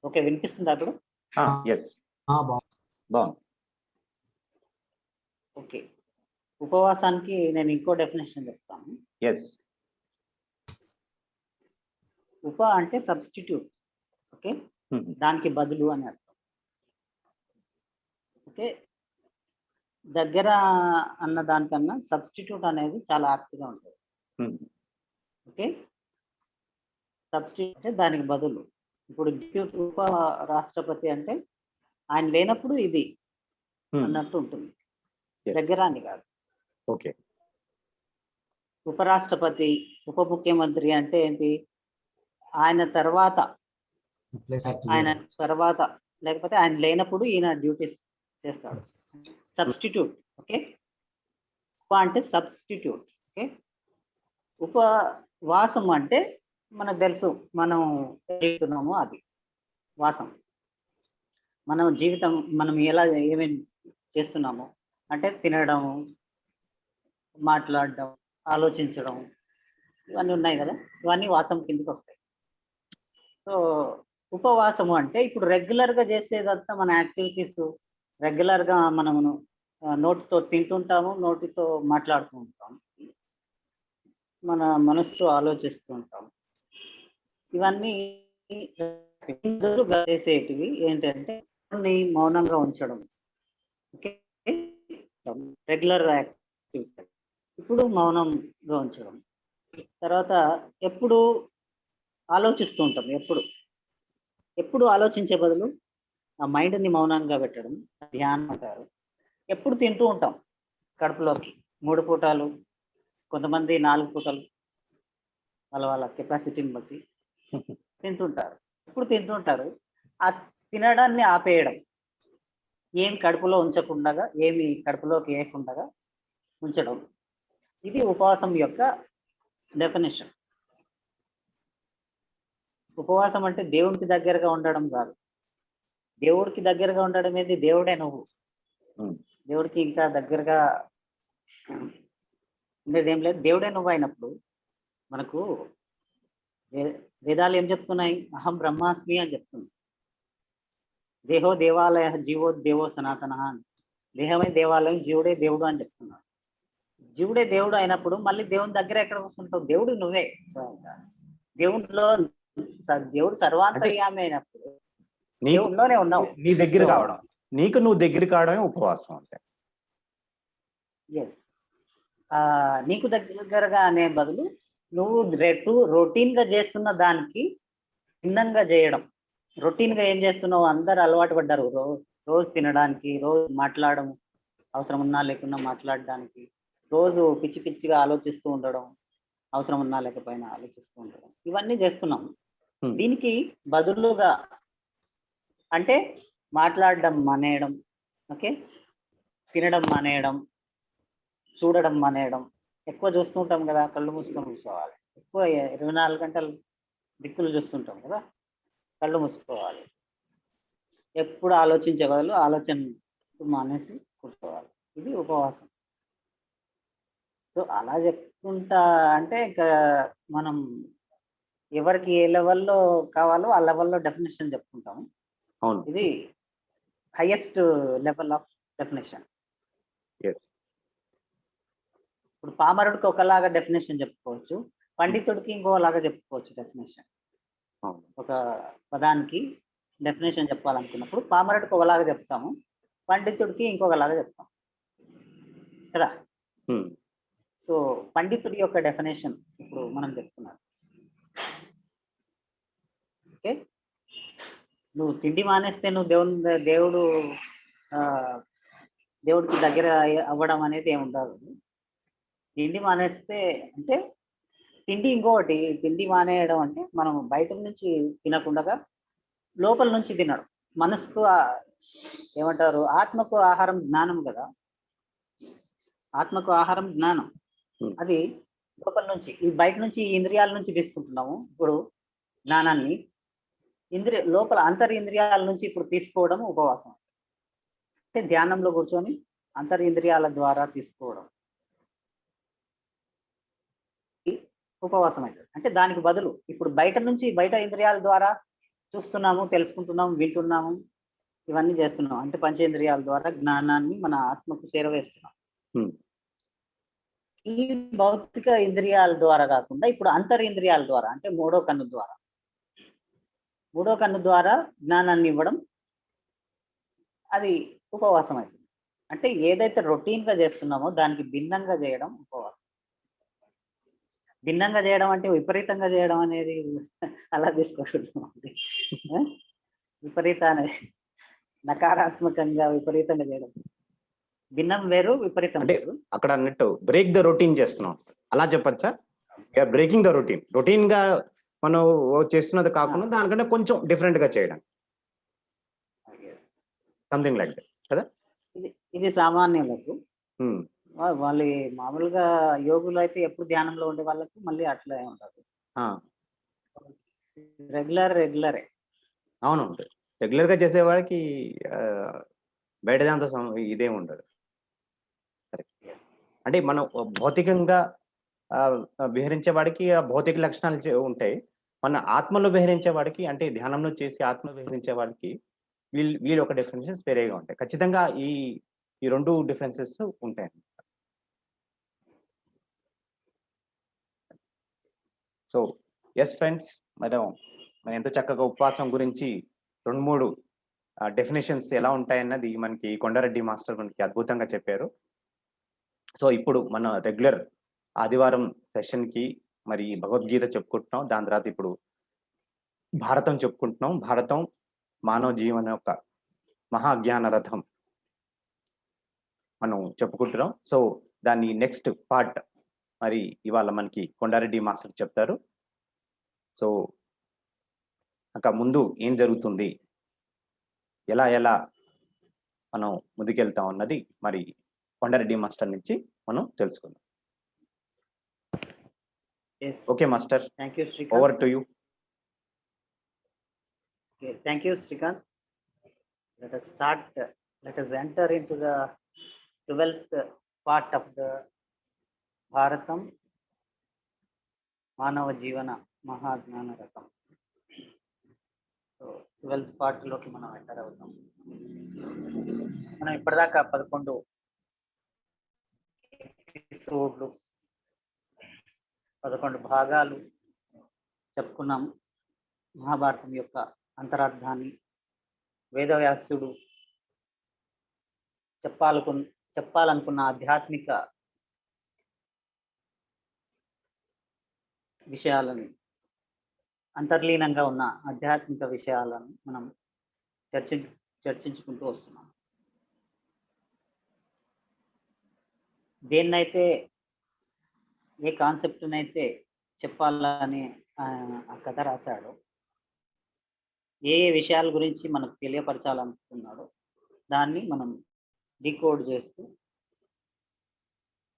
Okay, వినిపిస్తుందా ఇప్పుడు? Yes, బాగుంది. ఓకే, ఉపవాసానికి నేను ఇంకో డెఫినేషన్ చెప్తాను. ఎస్. ఉప అంటే సబ్స్టిట్యూట్, ఓకే, దానికి బదులు అని అర్థం. ఓకే, దగ్గర అన్న దానికన్నా సబ్స్టిట్యూట్ అనేది చాలా యాప్ట్గా ఉంటుంది. ఓకే, సబ్స్టిట్యూట్ అంటే దానికి బదులు. ఇప్పుడు ఉప రాష్ట్రపతి అంటే ఆయన లేనప్పుడు ఇది అన్నట్టు ఉంటుంది, దగ్గర అని కాదు. ఓకే, ఉపరాష్ట్రపతి, ఉప ముఖ్యమంత్రి అంటే ఏంటి? ఆయన తర్వాత లేకపోతే ఆయన లేనప్పుడు ఈయన డ్యూటీస్ చేస్తాడు, సబ్స్టిట్యూట్. ఓకే, ఉప అంటే సబ్స్టిట్యూట్. ఓకే, ఉపవాసం అంటే మనకు తెలుసు, మనం చేస్తున్నాము అది వాసం. మనం జీవితం మనం ఎలా ఏమేమి చేస్తున్నాము అంటే తినడం, మాట్లాడడం, ఆలోచించడం, ఇవన్నీ ఉన్నాయి కదా, ఇవన్నీ వాసం కిందకి వస్తాయి. సో ఉపవాసము అంటే ఇప్పుడు రెగ్యులర్గా చేసేదంతా మన యాక్టివిటీస్, రెగ్యులర్గా మనము నోటితో తింటుంటాము, నోటితో మాట్లాడుతూ ఉంటాము, మన మనసుతో ఆలోచిస్తూ ఉంటాము. ఇవన్నీ చేసేటివి ఏంటంటే మౌనంగా ఉంచడం. Okay, regular activity. ఇప్పుడు మౌనంగా ఉంచడం. తర్వాత ఎప్పుడు ఆలోచిస్తూ ఉంటాం, ఎప్పుడు ఆలోచించే బదులు ఆ మైండ్ని మౌనంగా పెట్టడం ధ్యానం అంటారు. ఎప్పుడు తింటూ ఉంటాం కడుపులోకి 3 పూటలు, కొంతమంది 4 పూటలు, వాళ్ళ కెపాసిటీని బట్టి తింటుంటారు. ఎప్పుడు తింటుంటారు, ఆ తినడాన్ని ఆపేయడం, ఏమి కడుపులో ఉంచకుండా, ఏమి కడుపులోకి వేయకుండా ఉంచడం. ఇది ఉపవాసం యొక్క డెఫినేషన్. ఉపవాసం అంటే దేవుడికి దగ్గరగా ఉండడం కాదు. దేవుడికి దగ్గరగా ఉండడం ఏది? దేవుడే నువ్వు. దేవుడికి ఇంకా దగ్గరగా ఉండేదేం లేదు, దేవుడే నువ్వు అయినప్పుడు మనకు వేదాలు ఏం చెప్తున్నాయి? అహం బ్రహ్మాస్మి అని చెప్తుంది. దేహో దేవాలయ జీవో దేవో సనాతన అని. దేహమే దేవాలయం, జీవుడే దేవుడు అని చెప్తున్నాడు. జీవుడే దేవుడు అయినప్పుడు మళ్ళీ దేవుని దగ్గర ఎక్కడ వస్తుంటావు? దేవుడు నువ్వే. దేవుడిలో దేవుడు సర్వాంతర్యామి అయినప్పుడు దేవుడిలోనే ఉన్నావు. నీ దగ్గర కావడం, నీకు నువ్వు దగ్గర కావడమే ఉపవాసం అంటే. ఎస్, నీకు దగ్గరగా అనే బదులు నువ్వు రొటీన్ గా చేస్తున్న దానికి భిన్నంగా చేయడం. రొటీన్ గా ఏం చేస్తున్నావు? అందరు అలవాటు పడ్డారు రోజు తినడానికి, రోజు మాట్లాడడం, అవసరం ఉన్నా లేకున్నా మాట్లాడడానికి, రోజు పిచ్చి పిచ్చిగా ఆలోచిస్తూ ఉండడం, అవసరం ఉన్నా లేకపోయినా ఆలోచిస్తూ ఉండడం, ఇవన్నీ చేస్తున్నాం. దీనికి బదులుగా అంటే మాట్లాడడం మానేయడం, ఓకే, తినడం మానేయడం, చూడడం మానేయడం. ఎక్కువ చూస్తుంటాం కదా, కళ్ళు మూసుకొని కూర్చోవాలి. ఎక్కువ 24 గంటలు దిక్కులు చూస్తుంటాం కదా, కళ్ళు మూసుకోవాలి. ఎప్పుడు ఆలోచించే బదులు ఆలోచన మానేసి కూర్చోవాలి. ఇది ఉపవాసం. సో అలా చెప్పుకుంటా అంటే ఇంకా మనం ఎవరికి ఏ లెవెల్లో కావాలో ఆ లెవెల్లో డెఫినేషన్ చెప్పుకుంటాము. ఇది హైయెస్ట్ లెవెల్ ఆఫ్ డెఫినేషన్. ఇప్పుడు పామరుడికి ఒకలాగా డెఫినేషన్ చెప్పుకోవచ్చు, పండితుడికి ఇంకోలాగా చెప్పుకోవచ్చు డెఫినేషన్. ఒక పదానికి డెఫినేషన్ చెప్పాలనుకున్నప్పుడు పామరుడికి ఒకలాగా చెప్తాము, పండితుడికి ఇంకొకలాగా చెప్తాం కదా. సో పండితుడి యొక్క డెఫినేషన్ ఇప్పుడు మనం చెప్తున్నాం. ఓకే, నువ్వు తిండి మానేస్తే నువ్వు దేవుడికి దగ్గర అవ్వడం అనేది ఏమి ఉండదు. తిండి మానేస్తే అంటే ఇంకొకటి తిండి మానేయడం అంటే మనం బయట నుంచి తినకుండా లోపల నుంచి తినడం. మనసుకు ఏమంటారు? ఆత్మకు ఆహారం జ్ఞానం కదా, ఆత్మకు ఆహారం జ్ఞానం. అది లోపల నుంచి, ఈ బయట నుంచి ఇంద్రియాల నుంచి తీసుకుంటున్నాము ఇప్పుడు జ్ఞానాన్ని. లోపల అంతరింద్రియాల నుంచి ఇప్పుడు తీసుకోవడం ఉపవాసం. అంటే ధ్యానంలో కూర్చొని అంతరింద్రియాల ద్వారా తీసుకోవడం ఉపవాసం అవుతుంది. అంటే దానికి బదులు ఇప్పుడు బయట ఇంద్రియాల ద్వారా చూస్తున్నాము, తెలుసుకుంటున్నాము, వింటున్నాము, ఇవన్నీ చేస్తున్నాం. అంటే పంచేంద్రియాల ద్వారా జ్ఞానాన్ని మన ఆత్మకు చేరవేస్తున్నాం. హ్మ్. ఈ భౌతిక ఇంద్రియాల ద్వారా కాకుండా ఇప్పుడు అంతరింద్రియాల ద్వారా, అంటే మూడో కన్ను ద్వారా జ్ఞానాన్ని ఇవ్వడం, అది ఉపవాసం అవుతుంది. అంటే ఏదైతే రొటీన్ గా చేస్తున్నామో దానికి భిన్నంగా చేయడం ఉపవాసం. భిన్నంగా చేయడం అంటే విపరీతంగా చేయడం అనేది అలా తీసుకోకూడదు. విపరీతాన్ని నకారాత్మకంగా విపరీతంగా చేయడం. భిన్నం వేరు, విపరీతం అంటే వేరు. అక్కడ అన్నట్టు బ్రేక్ ద రొటీన్ చేస్తున్నాం, అలా చెప్పచ్చా? బ్రేకింగ్ ద రొటీన్, రొటీన్ గా మనం చేస్తున్నది కాకుండా దానికంటే కొంచెం డిఫరెంట్ గా చేయడం, సంథింగ్ లైక్ దట్ కదా. ఇది సామాన్యులకు. వాళ్ళు మామూలుగా యోగులు అయితే ఎప్పుడు ధ్యానంలో ఉండే వాళ్ళకి మళ్ళీ అట్లా ఉండదు. రెగ్యులరే. అవును, రెగ్యులర్ గా చేసేవాడికి బయట దాంతో ఇదేం ఉండదు. అంటే మనం భౌతికంగా విహరించే వాడికి ఆ భౌతిక లక్షణాలు ఉంటాయి. మన ఆత్మలో విహరించే వాడికి, అంటే ధ్యానంలో చేసి ఆత్మ విహరించే వాడికి వీళ్ళు ఒక డిఫరెన్సెస్ వేరేగా ఉంటాయి. ఖచ్చితంగా ఈ రెండు డిఫరెన్సెస్ ఉంటాయి. సో ఎస్ ఫ్రెండ్స్, మనం ఎంతో చక్కగా ఉపవాసం గురించి 2-3 డెఫినేషన్స్ ఎలా ఉంటాయన్నది మనకి కొండారెడ్డి మాస్టర్ మనకి అద్భుతంగా చెప్పారు. సో ఇప్పుడు మన రెగ్యులర్ ఆదివారం సెషన్ కి మరి భగవద్గీత చెప్పుకుంటున్నాం. దాని తర్వాత ఇప్పుడు భారతం చెప్పుకుంటున్నాం. భారతం మానవ జీవన యొక్క మహాజ్ఞాన రథం మనం చెప్పుకుంటున్నాం. సో దాని నెక్స్ట్ పార్ట్ మరి ఇవాళ మనకి కొండారెడ్డి మాస్టర్ చెప్తారు. సో ఇంకా ముందు ఏం జరుగుతుంది, ఎలా మనం ముందుకెళ్తాం అన్నది మరి కొండారెడ్డి మాస్టర్ నుంచి మనం తెలుసుకుందాం. Okay master, thank you Srikanth. Over to you. Okay, thank you Srikanth. Let us enter into the 12th part of the Bharatam Manava Jivana Mahagnana Ratham. So 12th part లోకి మనం ఎంటర్ అవుతాం. మనం ఇప్పటిదాకా 11 ఎపిసోడ్లు, 11 భాగాలు చెప్పుకున్నాం. మహాభారతం యొక్క అంతరార్థాన్ని వేదవ్యాసుడు చెప్పాలనుకున్న ఆధ్యాత్మిక విషయాలను, అంతర్లీనంగా ఉన్న ఆధ్యాత్మిక విషయాలను మనం చర్చించుకుంటూ వస్తున్నాం. దేన్నైతే, ఏ కాన్సెప్ట్నైతే చెప్పాలని ఆ కథ రాశాడో, ఏ విషయాల గురించి మనకు తెలియపరచాలనుకున్నాడో దాన్ని మనం డీకోడ్ చేస్తూ,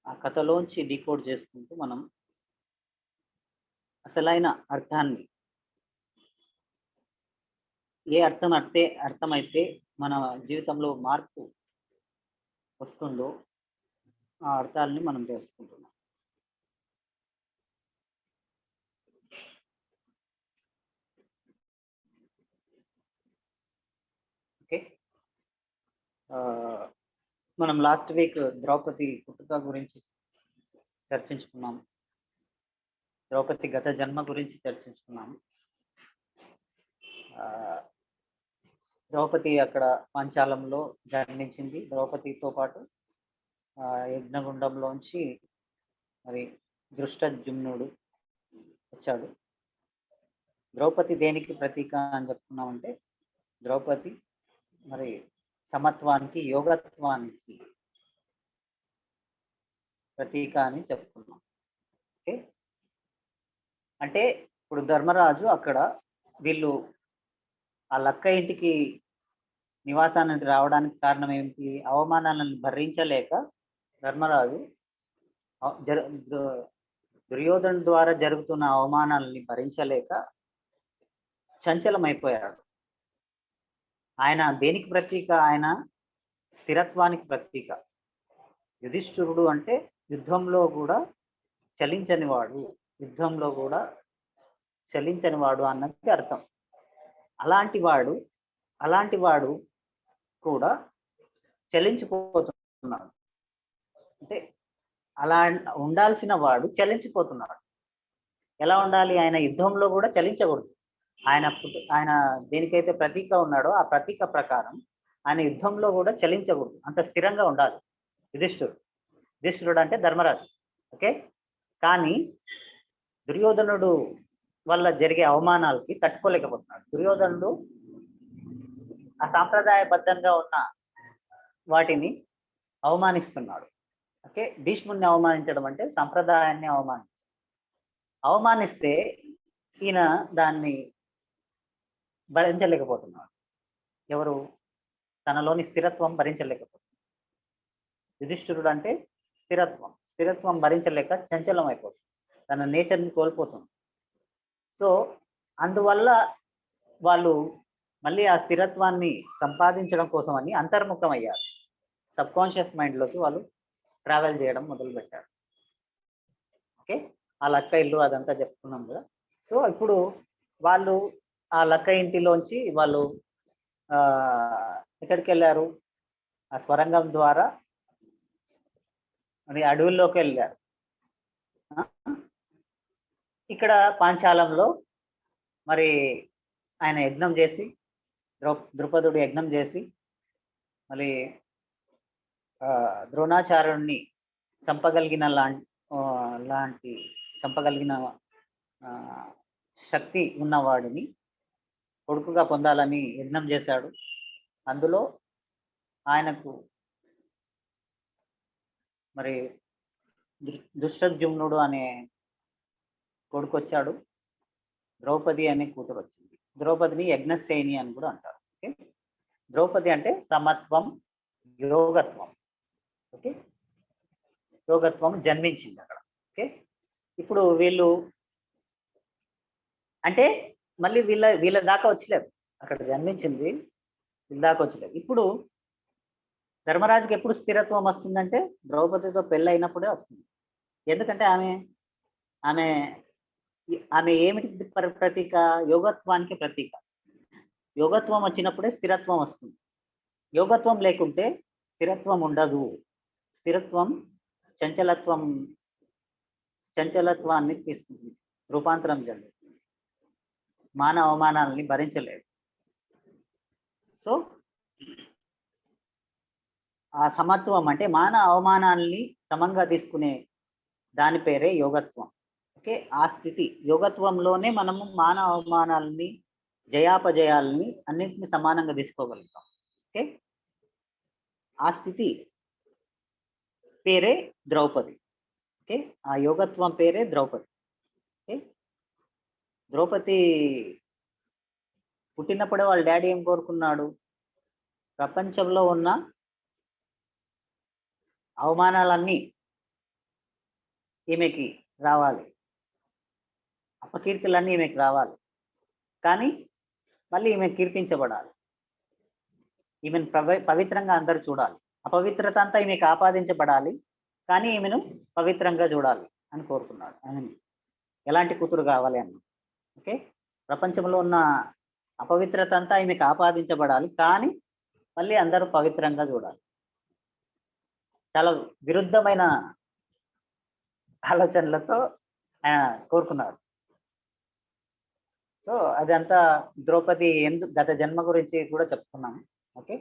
ఆ కథలోంచి డీకోడ్ చేసుకుంటూ మనం అసలైన అర్థాన్ని, ఏ అర్థమైతే మన జీవితంలో మార్పు వస్తుందో ఆ అర్థాలని మనం తెలుసుకుంటున్నాం. ఓకే, మనం లాస్ట్ వీక్ ద్రౌపది పుట్టుక గురించి చర్చించుకున్నాం. ద్రౌపది గత జన్మ గురించి చర్చించుకున్నాము. ద్రౌపది అక్కడ పాంచాలంలో జన్మించింది. ద్రౌపదితో పాటు యజ్ఞగుండంలోంచి మరి దృష్టద్యుమ్నుడు వచ్చాడు. ద్రౌపది దేనికి ప్రతీక అని చెప్పుకున్నామంటే, ద్రౌపది మరి సమత్వానికి, యోగత్వానికి ప్రతీక అని చెప్పుకున్నాం. ఓకే, అంటే ఇప్పుడు ధర్మరాజు అక్కడ, వీళ్ళు ఆ లక్క ఇంటికి నివాసానికి రావడానికి కారణం ఏమిటి? అవమానాలను భరించలేక ధర్మరాజు దుర్యోధను ద్వారా జరుగుతున్న అవమానాలని భరించలేక చంచలమైపోయాడు. ఆయన దేనికి ప్రతీక? ఆయన స్థిరత్వానికి ప్రతీక. యుధిష్ఠిరుడు అంటే యుద్ధంలో కూడా చలించని వాడు అన్నది అర్థం. అలాంటి వాడు అలాంటి వాడు కూడా చలించిపోతున్నాడు. అంటే అలా ఉండాల్సిన వాడు చలించిపోతున్నాడు. ఎలా ఉండాలి? ఆయన యుద్ధంలో కూడా చలించకూడదు. ఆయన దేనికైతే ప్రతీక ఉన్నాడో ఆ ప్రతీక ప్రకారం ఆయన యుద్ధంలో కూడా చలించకూడదు. అంత స్థిరంగా ఉండాలి యుధిష్ఠిరుడు అంటే ధర్మరాజు. ఓకే. కానీ దుర్యోధనుడు వల్ల జరిగే అవమానాలకి తట్టుకోలేకపోతున్నాడు. దుర్యోధనుడు అసాంప్రదాయబద్ధంగా ఉన్న వాటిని అవమానిస్తున్నాడు. ఓకే. భీష్ముడిని అవమానించడం అంటే సంప్రదాయాన్ని అవమానిస్తే ఈయన దాన్ని భరించలేకపోతున్నాడు. ఎవరు? తనలోని స్థిరత్వం భరించలేకపోతున్నాడు. యుధిష్ఠిరుడు అంటే స్థిరత్వం భరించలేక చంచలం అయిపోతుంది. తన నేచర్ని కోల్పోతుంది. సో అందువల్ల వాళ్ళు మళ్ళీ ఆ స్థిరత్వాన్ని సంపాదించడం కోసం అని అంతర్ముఖం అయ్యారు. సబ్కాన్షియస్ మైండ్లోకి వాళ్ళు ట్రావెల్ చేయడం మొదలుపెట్టారు. ఓకే. ఆ లక్క ఇల్లు అదంతా చెప్పుకున్నాం కదా. సో ఇప్పుడు వాళ్ళు ఆ లక్క ఇంటిలోంచి వాళ్ళు ఎక్కడికి వెళ్ళారు? ఆ స్వరంగం ద్వారా మరి అడవుల్లోకి వెళ్ళారు. ఇక్కడ పాంచాలంలో మరి ఆయన యజ్ఞం చేసి ద్రుపదుడు యజ్ఞం చేసి మరి ద్రోణాచార్యుడిని చంపగలిగిన చంపగలిగిన శక్తి ఉన్నవాడిని కొడుకుగా పొందాలని యజ్ఞం చేశాడు. అందులో ఆయనకు మరి దుష్టద్యుమ్నుడు అనే కొడుకు వచ్చాడు. ద్రౌపది అనే కూతురు వచ్చింది. ద్రౌపదిని యజ్ఞసేని అని కూడా అంటారు. ఓకే. ద్రౌపది అంటే సమత్వం, యోగత్వం. ఓకే. యోగత్వం జన్మించింది అక్కడ. ఓకే. ఇప్పుడు వీళ్ళు అంటే మళ్ళీ వీళ్ళ దాకా వచ్చలేదు. అక్కడ జన్మించింది, వీళ్ళ దాకా వచ్చలేదు. ఇప్పుడు ధర్మరాజుకి ఎప్పుడు స్థిరత్వం వస్తుందంటే ద్రౌపదితో పెళ్ళి అయినప్పుడే వస్తుంది. ఎందుకంటే ఆమె ఏమిటి ప్రతీక? యోగత్వానికి ప్రతీక. యోగత్వం వచ్చినప్పుడే స్థిరత్వం వస్తుంది. యోగత్వం లేకుంటే స్థిరత్వం ఉండదు. స్థిరత్వం చంచలత్వాన్ని తీసుకుంటుంది, రూపాంతరం చెందుతుంది, అవమానాలని భరించలేదు. సో ఆ సమత్వం అంటే అవమానాల్ని సమంగా తీసుకునే దాని పేరే యోగత్వం. ఓకే. ఆ స్థితి యోగత్వంలోనే మనము అవమానాలని, జయాపజయాలని అన్నింటినీ సమానంగా తీసుకోగలుగుతాం. ఓకే. ఆ స్థితి పేరే ద్రౌపది. ఓకే. ఆ యోగత్వం పేరే ద్రౌపది. ఓకే. ద్రౌపది పుట్టినప్పుడే వాళ్ళ డాడీ ఏం కోరుకున్నాడు? ప్రపంచంలో ఉన్న అవమానాలన్నీ ఈమెకి రావాలి, అపకీర్తులన్నీ ఈమెకి రావాలి, కానీ మళ్ళీ ఈమె కీర్తించబడాలి, ఈమెను పవిత్రంగా అందరూ చూడాలి, అపవిత్రత అంతా ఈమెకు ఆపాదించబడాలి, కానీ ఈమెను పవిత్రంగా చూడాలి అని కోరుకున్నాడు. ఆయన ఎలాంటి కూతురు కావాలి అన్న. ఓకే. ప్రపంచంలో ఉన్న అపవిత్రత అంతా ఈమెకు ఆపాదించబడాలి, కానీ మళ్ళీ అందరూ పవిత్రంగా చూడాలి. చాలా విరుద్ధమైన ఆలోచనలతో ఆయన కోరుకున్నాడు. సో అదంతా ద్రౌపది గత జన్మ గురించి కూడా చెప్పుకున్నాము. ఓకే.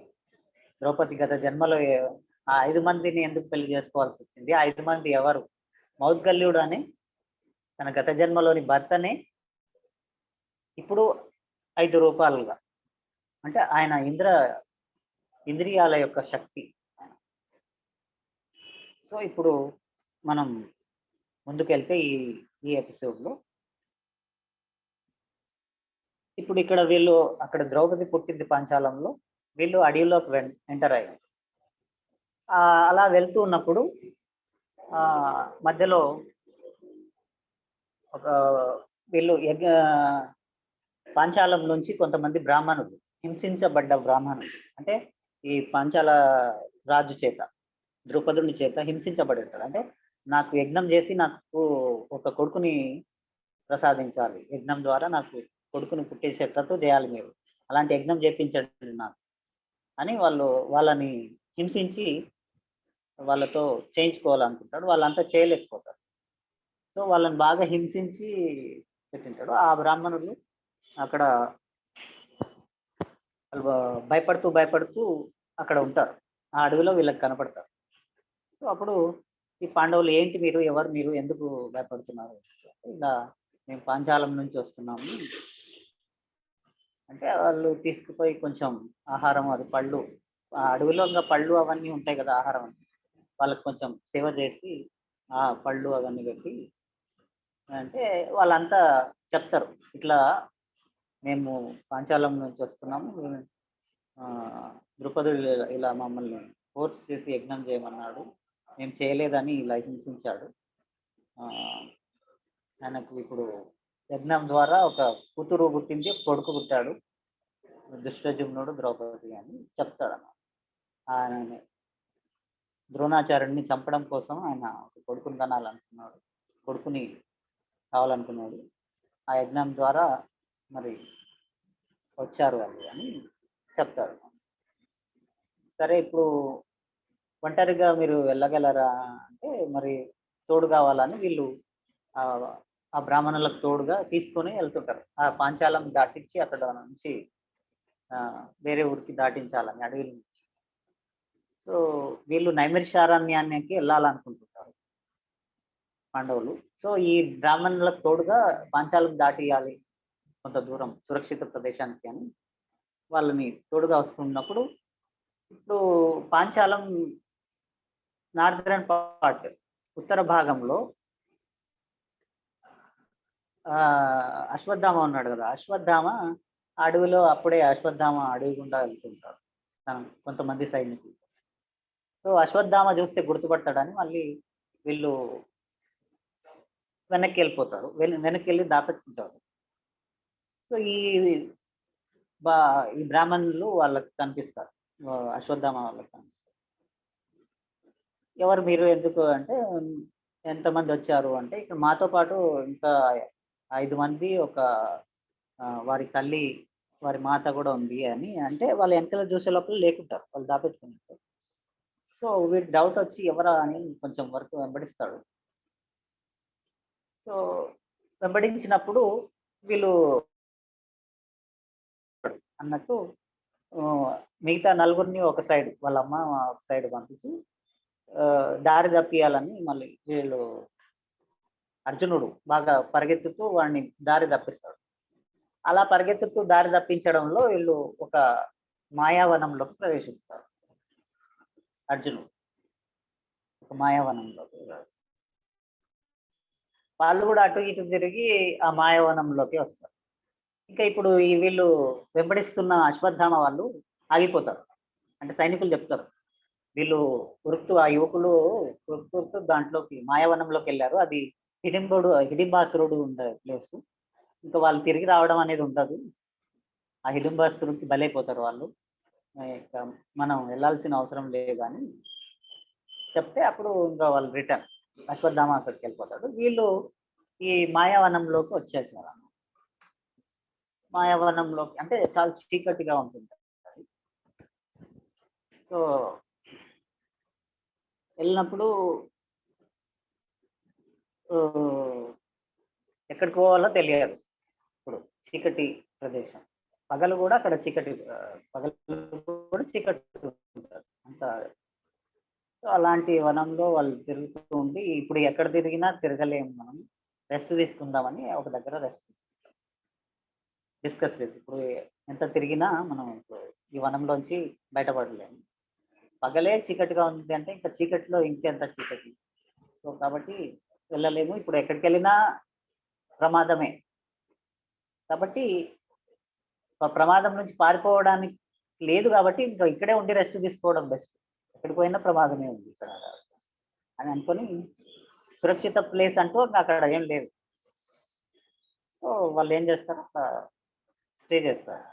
ద్రౌపది గత జన్మలో ఆ 5 మందిని ఎందుకు పెళ్లి చేసుకోవాల్సి వచ్చింది? ఆ 5 మంది ఎవరు? మౌద్గల్యుడు అని తన గత జన్మలోని భర్తనే ఇప్పుడు 5 రూపాలుగా, అంటే ఆయన ఇంద్రియాల యొక్క శక్తి. సో ఇప్పుడు మనం ముందుకెళ్తే ఈ ఎపిసోడ్లో ఇప్పుడు ఇక్కడ వీళ్ళు అక్కడ ద్రౌపది పుట్టింది పాంచాలంలో, వీళ్ళు అడవిలోకి ఎంటర్ అయ్యారు. అలా వెళ్తూ ఉన్నప్పుడు మధ్యలో వీళ్ళు పాంచాలం నుంచి కొంతమంది బ్రాహ్మణులు, హింసించబడ్డ బ్రాహ్మణులు, అంటే ఈ పాంచాల రాజు చేత, ద్రౌపదుని చేత హింసించబడి ఉంటాడు. అంటే నాకు యజ్ఞం చేసి నాకు ఒక కొడుకుని ప్రసాదించాలి, యజ్ఞం ద్వారా నాకు కొడుకుని పుట్టేసేటట్టు చేయాలి మీరు అలాంటి యజ్ఞం చేపించండి నాకు అని వాళ్ళని హింసించి వాళ్ళతో చేయించుకోవాలనుకుంటాడు. వాళ్ళంతా చేయలేకపోతారు. సో వాళ్ళని బాగా హింసించి పెట్టింటాడు. ఆ బ్రాహ్మణులు అక్కడ వాళ్ళు భయపడుతూ అక్కడ ఉంటారు. ఆ అడవిలో వీళ్ళకి కనపడతారు. సో అప్పుడు ఈ పాండవులు, ఏంటి మీరు, ఎవరు మీరు, ఎందుకు భయపడుతున్నారు? ఇలా మేము పాంచాలం నుంచి వస్తున్నాము అంటే, వాళ్ళు తీసుకుపోయి కొంచెం ఆహారం, అది పళ్ళు, ఆ అడవిలో ఇంకా పళ్ళు అవన్నీ ఉంటాయి కదా, ఆహారం అని. వాళ్ళకి కొంచెం సేవ చేసి ఆ పళ్ళు అవన్నీ పెట్టి అంటే వాళ్ళంతా చెప్తారు, ఇట్లా మేము పాంచాలం నుంచి వస్తున్నాము, ఆ, ద్రుపదుడు ఇలా మమ్మల్ని ఫోర్స్ చేసి యజ్ఞం చేయమన్నాడు, మేము చేయలేదని ఇలా హింసించాడు. ఆ, ఆయనకు ఇప్పుడు యజ్ఞం ద్వారా ఒక కూతురు పుట్టింది, ఒక కొడుకు పుట్టాడు, దుష్టజుమ్నుడు ద్రౌపది అని చెప్తాడు అన్నమాట. ఆయన ద్రోణాచార్యుడిని చంపడం కోసం ఆయన ఒక కొడుకుని కనాలనుకున్నాడు, కొడుకుని కావాలనుకున్నాడు. ఆ యజ్ఞం ద్వారా మరి వచ్చారు వాళ్ళు అని చెప్తాడు. సరే, ఇప్పుడు ఒంటరిగా మీరు వెళ్ళగలరా అంటే, మరి తోడు కావాలని వీళ్ళు ఆ ఆ బ్రాహ్మణులకు తోడుగా తీసుకొని వెళ్తుంటారు. ఆ పాంచాలం దాటించి అక్కడ నుంచి ఆ, వేరే ఊరికి దాటించాలని అడవి నుంచి. సో వీళ్ళు నైమిషారణ్యానికి వెళ్ళాలనుకుంటుంటారు పాండవులు. సో ఈ బ్రాహ్మణులకు తోడుగా పాంచాలం దాటియాలి కొంత దూరం సురక్షిత ప్రదేశానికి అని వాళ్ళని తోడుగా వస్తున్నప్పుడు, ఇప్పుడు పాంచాలం నార్థరన్ పార్ట్, ఉత్తర భాగంలో ఆ అశ్వత్థామ ఉన్నాడు కదా, అశ్వత్థామ అడవిలో, అప్పుడే అశ్వత్థామ అడవి గుండా వెళ్తుంటాడు కొంతమంది సైనికులు. సో అశ్వత్థామ చూస్తే గుర్తుపడతాడని మళ్ళీ వీళ్ళు వెనక్కి వెళ్ళిపోతారు, వెనక్కి వెళ్ళి దాపెట్టుకుంటారు. సో ఈ బ్రాహ్మణులు వాళ్ళకి కనిపిస్తారు, అశ్వత్థామ వాళ్ళకి కనిపిస్తారు. ఎవరు మీరు, ఎందుకు అంటే, ఎంతమంది వచ్చారు అంటే, ఇక్కడ మాతో పాటు ఇంకా 5 మంది, ఒక వారి తల్లి, వారి మాత కూడా ఉంది అని అంటే, వాళ్ళు వెనకాల చూసే లోపల లేకుంటారు, వాళ్ళు దాపెట్టుకుంటారు. సో వీడికి డౌట్ వచ్చి ఎవరా అని కొంచెం వరకు వెంబడిస్తాడు. సో వెంబడించినప్పుడు వీళ్ళు అన్నట్టు ఆ, మిగతా నలుగురిని ఒక సైడ్, వాళ్ళ అమ్మ ఒక సైడ్ పంపించి దారి తప్పియాలని మళ్ళీ వీళ్ళు, అర్జునుడు బాగా పరిగెత్తుతూ వాడిని దారి తప్పిస్తాడు. అలా పరిగెత్తుతూ దారి తప్పించడంలో వీళ్ళు ఒక మాయావనంలోకి ప్రవేశిస్తారు. అర్జునుడు ఒక మాయావనంలోకి వాళ్ళు కూడా అటు ఇటు తిరిగి ఆ మాయావనంలోకి వస్తారు. ఇంకా ఇప్పుడు వీళ్ళు వెంబడిస్తున్న అశ్వత్థామ వాళ్ళు ఆగిపోతారు. అంటే సైనికులు చెప్తారు, వీళ్ళు ఉరుకుతూ, ఆ యువకులు ఉరుకుతూ దాంట్లోకి మాయావనంలోకి వెళ్ళారు, అది హిడింబాసురుడు ఉండే ప్లేస్, ఇంకా వాళ్ళు తిరిగి రావడం అనేది ఉండదు, ఆ హిడింబాసురుడికి బలైపోతారు వాళ్ళు, ఇక మనం వెళ్ళాల్సిన అవసరం లేదు అని చెప్తే, అప్పుడు ఇంకా వాళ్ళు రిటర్న్, అశ్వత్థామ అక్కడికి వెళ్ళిపోతాడు. వీళ్ళు ఈ మాయావనంలోకి వచ్చేసారు. మాయావనంలోకి అంటే చాలా చీకటిగా ఉంటుంది. సో వెళ్ళినప్పుడు ఎక్కడికి పోవాలో తెలియదు. ఇప్పుడు చీకటి ప్రదేశం, పగలు కూడా అక్కడ పగలు కూడా చీకటి ఉంటుంది అంత. సో అలాంటి వనంలో వాళ్ళు తిరుగుతూ ఉండి, ఇప్పుడు ఎక్కడ తిరిగినా తిరగలేము, మనం రెస్ట్ తీసుకుందామని ఒక దగ్గర రెస్ట్ డిస్కస్ చేసి, ఇప్పుడు ఎంత తిరిగినా మనం ఇప్పుడు ఈ వనంలోంచి బయటపడలేము, పగలే చీకటిగా ఉంది అంటే ఇంకా చీకటిలో ఇంకెంత చీకటి. సో కాబట్టి వెళ్ళలేము, ఇప్పుడు ఎక్కడికి వెళ్ళినా ప్రమాదమే. కాబట్టి ప్రమాదం నుంచి పారిపోవడానికి లేదు, కాబట్టి ఇంకా ఇక్కడే ఉండి రెస్ట్ తీసుకోవడం బెస్ట్, ఎక్కడికి పోయినా ప్రమాదమే ఉంది ఇక్కడ అని అనుకొని, సురక్షిత ప్లేస్ అంటూ అక్కడ ఏం లేదు. సో వాళ్ళు ఏం చేస్తారు, అక్కడ స్టే చేస్తారు.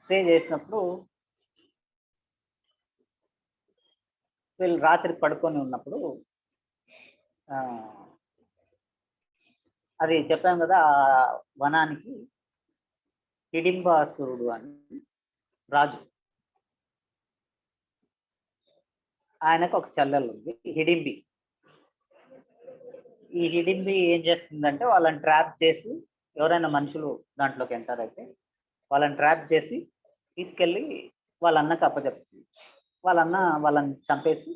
స్టే చేసినప్పుడు వీళ్ళు రాత్రి పడుకొని ఉన్నప్పుడు అది చెప్పాం కదా, ఆ వనానికి హిడింబాసురుడు అని రాజు, ఆయనకు ఒక చెల్లెలు ఉంది హిడింబి. ఈ హిడింబి ఏం చేస్తుందంటే వాళ్ళని ట్రాప్ చేసి, ఎవరైనా మనుషులు దాంట్లోకి ఎంటర్ అయితే వాళ్ళని ట్రాప్ చేసి తీసుకెళ్ళి వాళ్ళ అన్నకు అప్పచెప్తుంది. వాళ్ళ అన్న వాళ్ళని చంపేసి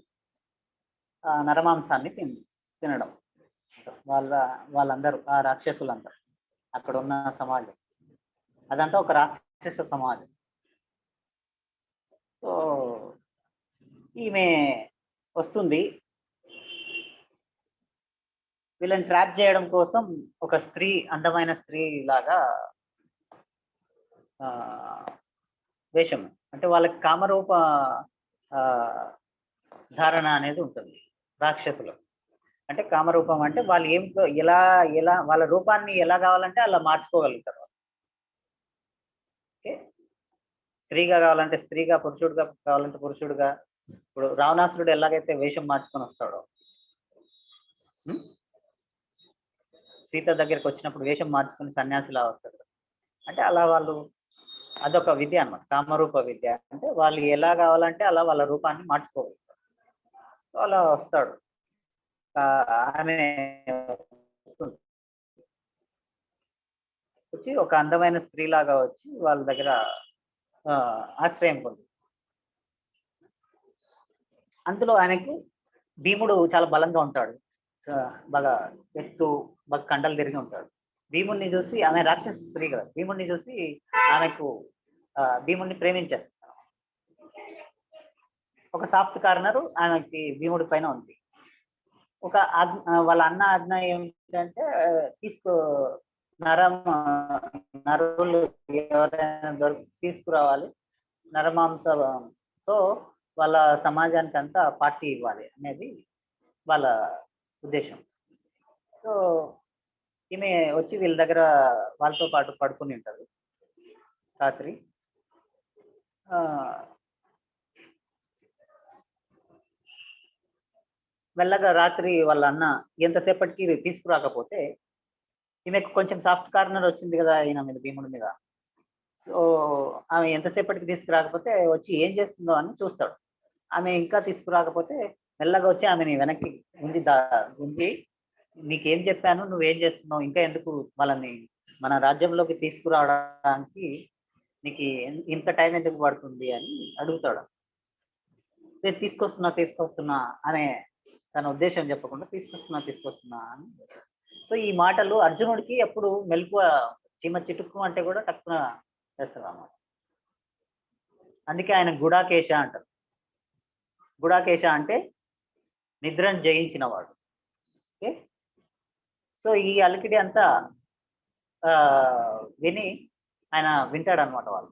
నరమాంసాన్ని తినడం. వాళ్ళందరూ ఆ రాక్షసులందరూ, అక్కడ ఉన్న సమాజం అదంతా ఒక రాక్షస సమాజం. సో ఈమె వస్తుంది, వీళ్ళని ట్రాప్ చేయడం కోసం ఒక స్త్రీ, అందమైన స్త్రీ లాగా వేషం, అంటే వాళ్ళకి కామరూప ధారణ అనేది ఉంటుంది రాక్షసులు. అంటే కామరూపం అంటే వాళ్ళు ఎలా ఎలా వాళ్ళ రూపాన్ని ఎలా కావాలంటే అలా మార్చుకోగలుగుతారు. ఓకే, స్త్రీగా కావాలంటే స్త్రీగా, పురుషుడుగా కావాలంటే పురుషుడుగా. ఇప్పుడు రావణాసురుడు ఎలాగైతే వేషం మార్చుకొని వస్తాడో, సీత దగ్గరికి వచ్చినప్పుడు వేషం మార్చుకుని సన్యాసిలా వస్తాడు. అంటే అలా వాళ్ళు, అదొక విద్య అన్నమాట, కామరూప విద్య. అంటే వాళ్ళు ఎలా కావాలంటే అలా వాళ్ళ రూపాన్ని మార్చుకోగలుగుతారు. అలా వస్తాడు. ఆమె వచ్చి ఒక అందమైన స్త్రీలాగా వచ్చి వాళ్ళ దగ్గర ఆశ్రయం పొంది. అందులో ఆమెకు భీముడు చాలా బలంగా ఉంటాడు, బాగా ఎత్తు, బాగా కండలు తిరిగి ఉంటాడు. భీముడిని చూసి, ఆమె రాక్షస స్త్రీ కదా, భీముడిని చూసి ఆమెకు భీముడిని ప్రేమించేస్తారు. ఒక సాఫ్ట్ కార్నర్ ఆమెకి భీముడి పైన ఉంది. ఒక వాళ్ళ అన్న ఆజ్ఞ ఏమిటంటే నరులు ఎవరైనా తీసుకురావాలి, నరమాంసంతో వాళ్ళ సమాజానికి అంతా పార్టీ ఇవ్వాలి అనేది వాళ్ళ ఉద్దేశం. సో ఈమె వచ్చి వీళ్ళ దగ్గర వాళ్ళతో పాటు పడుకుని ఉంటారు రాత్రి. మెల్లగా రాత్రి వాళ్ళ అన్న ఎంతసేపటికి తీసుకురాకపోతే, ఈమెకు కొంచెం సాఫ్ట్ కార్నర్ వచ్చింది కదా ఈయన మీద, భీముడి మీద. సో ఆమె ఎంతసేపటికి తీసుకురాకపోతే వచ్చి ఏం చేస్తుందో అని చూస్తాడు. ఆమె ఇంకా తీసుకురాకపోతే మెల్లగా వచ్చి ఆమెని వెనక్కి గుంజి నీకేం చెప్పాను, నువ్వేం చేస్తున్నావు, ఇంకా ఎందుకు వాళ్ళని మన రాజ్యంలోకి తీసుకురావడానికి నీకు ఇంత టైం ఎందుకు పడుతుంది అని అడుగుతాడు. నేను తీసుకొస్తున్నా ఆమె తన ఉద్దేశం చెప్పకుండా తీసుకొస్తున్నా అని. సో ఈ మాటలు అర్జునుడికి ఎప్పుడు మెలకువ, చీమ చిటుక్కు అంటే కూడా తక్కువ చేస్తాడు అన్నమాట. అందుకే ఆయన గుడాకేశ అంటారు. గుడాకేశ అంటే నిద్రను జయించిన వాడు. ఓకే, సో ఈ అలికిడి అంతా విని ఆయన వింటాడు అనమాట వాళ్ళు.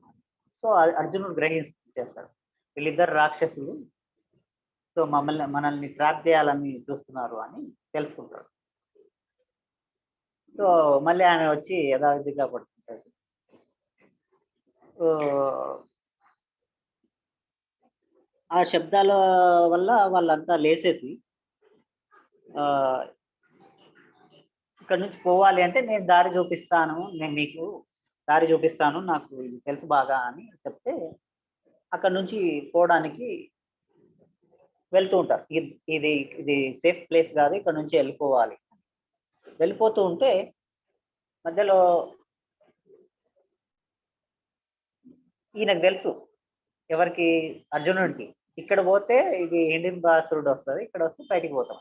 సో అర్జునుడు గ్రహించేస్తాడు, వీళ్ళిద్దరు రాక్షసులు, సో మనల్ని ట్రాప్ చేయాలని చూస్తున్నారు అని తెలుసుకుంటాడు. సో మళ్ళీ ఆమె వచ్చి యథావిధిగా పడుతుంటాడు. ఆ శబ్దాల వల్ల వాళ్ళంతా లేసేసి ఇక్కడ నుంచి పోవాలి అంటే, నేను దారి చూపిస్తాను, నేను మీకు దారి చూపిస్తాను, నాకు ఇది తెలుసు బాగా అని చెప్తే అక్కడ నుంచి పోవడానికి వెళ్తూ ఉంటారు. ఇది ఇది సేఫ్ ప్లేస్ కాదు, ఇక్కడ నుంచి వెళ్ళిపోవాలి. వెళ్ళిపోతూ ఉంటే మధ్యలో ఈయనకు తెలుసు, ఎవరికి, అర్జునుడికి, ఇక్కడ పోతే ఇది హిడింబాసురుడు వస్తుంది, ఇక్కడ వస్తే బయటికి పోతాం.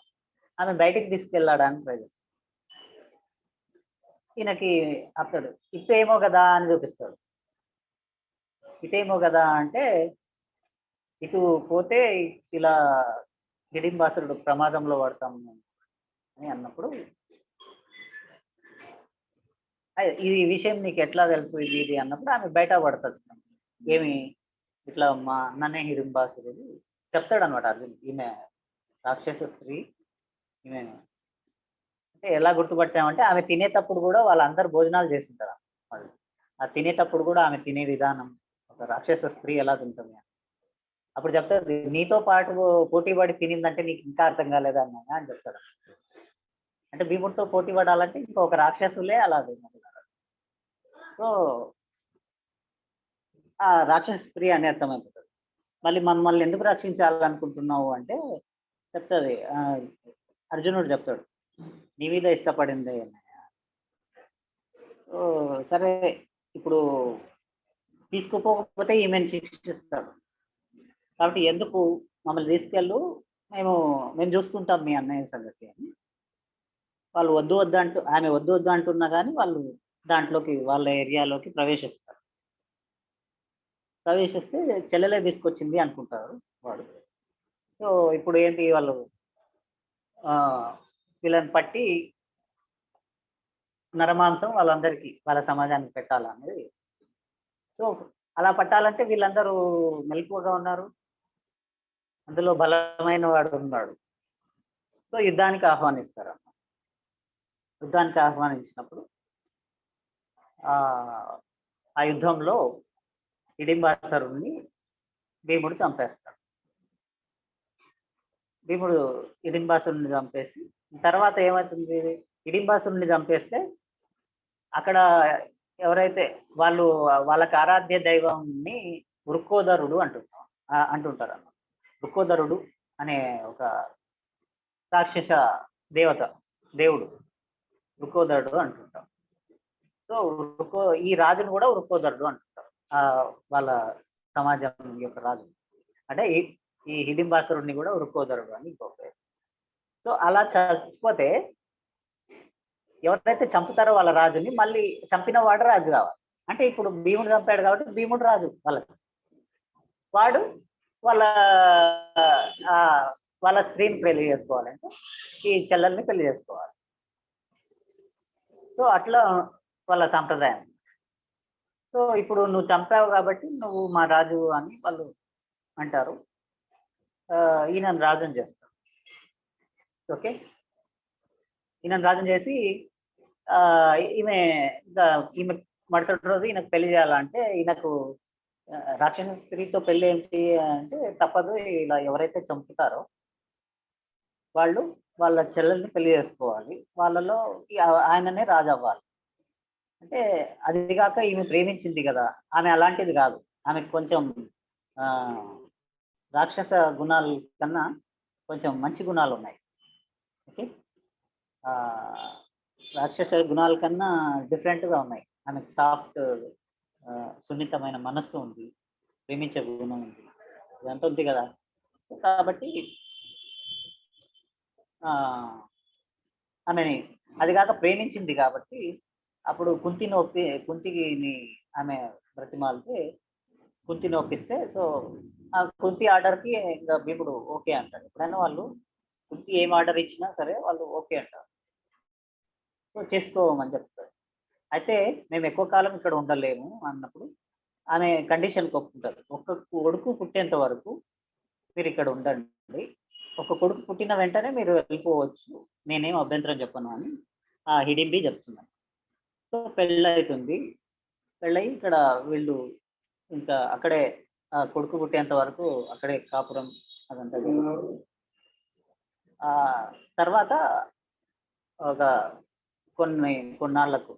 ఆమె బయటికి తీసుకెళ్ళడానికి ట్రై చేస్తాడు. ఈయనకి అతడు ఇటేమో కదా అని చూపిస్తాడు. ఇటేమో కదా అంటే, ఇటు పోతే ఇలా హిడింబాసురుడు ప్రమాదంలో పడతాము అని అన్నప్పుడు, ఈ విషయం నీకు ఎట్లా తెలుసు ఇది అన్నప్పుడు ఆమె బయట పడుతుంది. ఏమి, ఇట్లా మా అన్ననే హిడింబాసురుడు చెప్తాడు అనమాట అర్జున్. ఈమె రాక్షస స్త్రీ, ఈమె అంటే ఎలా గుర్తుపట్టామంటే, ఆమె తినేటప్పుడు కూడా వాళ్ళందరూ భోజనాలు చేస్తుంటారు వాళ్ళు. ఆ తినేటప్పుడు కూడా ఆమె తినే విధానం, ఒక రాక్షస స్త్రీ ఎలా తింటుంది అప్పుడు చెప్తారు, నీతో పాటు పోటీ పడి తినిందంటే నీకు ఇంకా అర్థం కాలేదా అని చెప్తాడు. అంటే భీముడితో పోటీ పడాలంటే ఇంకొక రాక్షసులే అలా భీముడున్నారు. సో ఆ రాక్షస స్త్రీ అని అర్థమైపోతుంది. మళ్ళీ మమ్మల్ని ఎందుకు రక్షించాలనుకుంటున్నావు అంటే చెప్తుంది. అర్జునుడు చెప్తాడు, నీ మీద ఇష్టపడింది అన్నయ్య. సో సరే, ఇప్పుడు తీసుకుపోకపోతే ఈమెను శిక్షిస్తాడు. కాబట్టి ఎందుకు మమ్మల్ని తీసుకెళ్ళు, మేము చూసుకుంటాం మీ అన్నయ్య సంగతి అని. వాళ్ళు వద్దు వద్దు అంటూ, ఆమె వద్దు వద్దు అంటున్నా కానీ వాళ్ళు దాంట్లోకి వాళ్ళ ఏరియాలోకి ప్రవేశిస్తే చెల్లెలే తీసుకొచ్చింది అనుకుంటారు వాడు. సో ఇప్పుడు ఏంటి, వాళ్ళు వీళ్ళని పట్టి నరమాంసం వాళ్ళందరికీ వాళ్ళ సమాజానికి పెట్టాలనేది. సో అలా పట్టాలంటే వీళ్ళందరూ మెలకువగా ఉన్నారు, అందులో బలమైన వాడు ఉన్నాడు. సో యుద్ధానికి ఆహ్వానిస్తారు. యుద్ధానికి ఆహ్వానించినప్పుడు ఆ యుద్ధంలో హిడింబాసురుణ్ణి భీముడు చంపేస్తాడు. భీముడు హిడింబాసురుణ్ణి చంపేసి తర్వాత ఏమవుతుంది, హిడింబాసురుణ్ణి చంపేస్తే అక్కడ ఎవరైతే వాళ్ళకి ఆరాధ్య దైవంని వృక్కోదరుడు అంటుంటారు అన్నమాట. వృక్కోదరుడు అనే ఒక రాక్షస దేవుడు వృక్కోదరుడు అంటుంటాం. సో ఈ రాజును కూడా వృక్కోదరుడు అంటుంటారు, వాళ్ళ సమాజం యొక్క రాజు. అంటే ఈ హిడింబాసురుడిని కూడా వృక్కోదరుడు అని ఇంకో పేరు. సో అలా చచ్చిపోతే ఎవరైతే చంపుతారో వాళ్ళ రాజుని మళ్ళీ చంపిన వాడు రాజు కావాలి. అంటే ఇప్పుడు భీముడు చంపాడు కాబట్టి భీముడు రాజు వాళ్ళకి. వాడు వాళ్ళ స్త్రీని పెళ్లి చేసుకోవాలంటే ఈ చెల్లెల్ని పెళ్లి చేసుకోవాలి. సో అట్లా వాళ్ళ సాంప్రదాయం. సో ఇప్పుడు నువ్వు చంపావు కాబట్టి నువ్వు మా రాజు అని వాళ్ళు అంటారు. ఈయన రాజుని చేస్తారు. ఓకే, ఈయన రాజుని చేసి ఈమె మరుసటి రోజు ఈయనకు పెళ్లి చేయాలంటే ఈయనకు రాక్షస స్త్రీతో పెళ్లి ఏంటి అంటే తప్పదు, ఇలా ఎవరైతే చంపుతారో వాళ్ళు వాళ్ళ చెల్లెల్ని పెళ్లి చేసుకోవాలి, వాళ్ళలో ఆయననే రాజు అవ్వాలి. అంటే అది కాక ఈమె ప్రేమించింది కదా, ఆమె అలాంటిది కాదు, ఆమెకు కొంచెం రాక్షస గుణాల కన్నా కొంచెం మంచి గుణాలు ఉన్నాయి. ఓకే, రాక్షస గుణాల కన్నా డిఫరెంట్గా ఉన్నాయి. ఆమెకు సాఫ్ట్ సున్నితమైన మనస్సు ఉంది, ప్రేమించే గుణం ఉంది, ఇదంతా ఉంది కదా. కాబట్టి ఆమెని అది కాక ప్రేమించింది కాబట్టి అప్పుడు కుంతికి ఆమె బ్రతిమాలితే కుంతిని ఒప్పిస్తే, సో ఆ కుంతి ఆర్డర్కి ఇంకా భీముడు ఓకే అంటాడు. ఎప్పుడైనా వాళ్ళు కుంతి ఏం ఆర్డర్ ఇచ్చినా సరే వాళ్ళు ఓకే అంటారు. సో చేసుకోమని చెప్తారు. అయితే మేము ఎక్కువ కాలం ఇక్కడ ఉండలేము అన్నప్పుడు ఆమె కండిషన్ ఒప్పుకుంటారు. ఒక కొడుకు పుట్టేంత వరకు మీరు ఇక్కడ ఉండండి, ఒక కొడుకు పుట్టిన వెంటనే మీరు వెళ్ళిపోవచ్చు, నేనేం అభ్యంతరం చెప్పను అని ఆ హిడింబి చెప్తున్నాను. సో పెళ్ళవుతుంది. పెళ్ళయి ఇక్కడ వీళ్ళు ఇంకా అక్కడే కొడుకు పుట్టేంత వరకు అక్కడే కాపురం అదంతా జరుగుతుంది. తర్వాత ఒక కొన్నాళ్లకు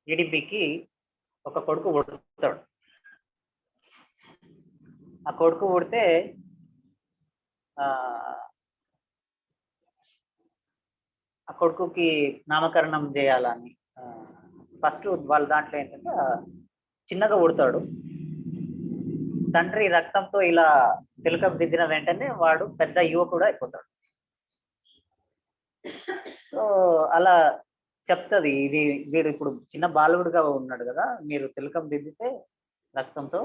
హిడింబికి ఒక కొడుకు పుడతాడు. ఆ కొడుకు పుడితే ఆ కొడుకుకి నామకరణం చేయాలని ఫస్ట్ వాళ్ళ దాంట్లో ఏంటంటే చిన్నగా పుడతాడు. తండ్రి రక్తంతో ఇలా తిలకం దిద్దిన వెంటనే వాడు పెద్ద యువకుడు అయిపోతాడు. సో అలా చెప్తుంది, వీడు ఇప్పుడు చిన్న బాలుడుగా ఉన్నాడు కదా, మీరు తిలకం దిద్దితే రక్తంతో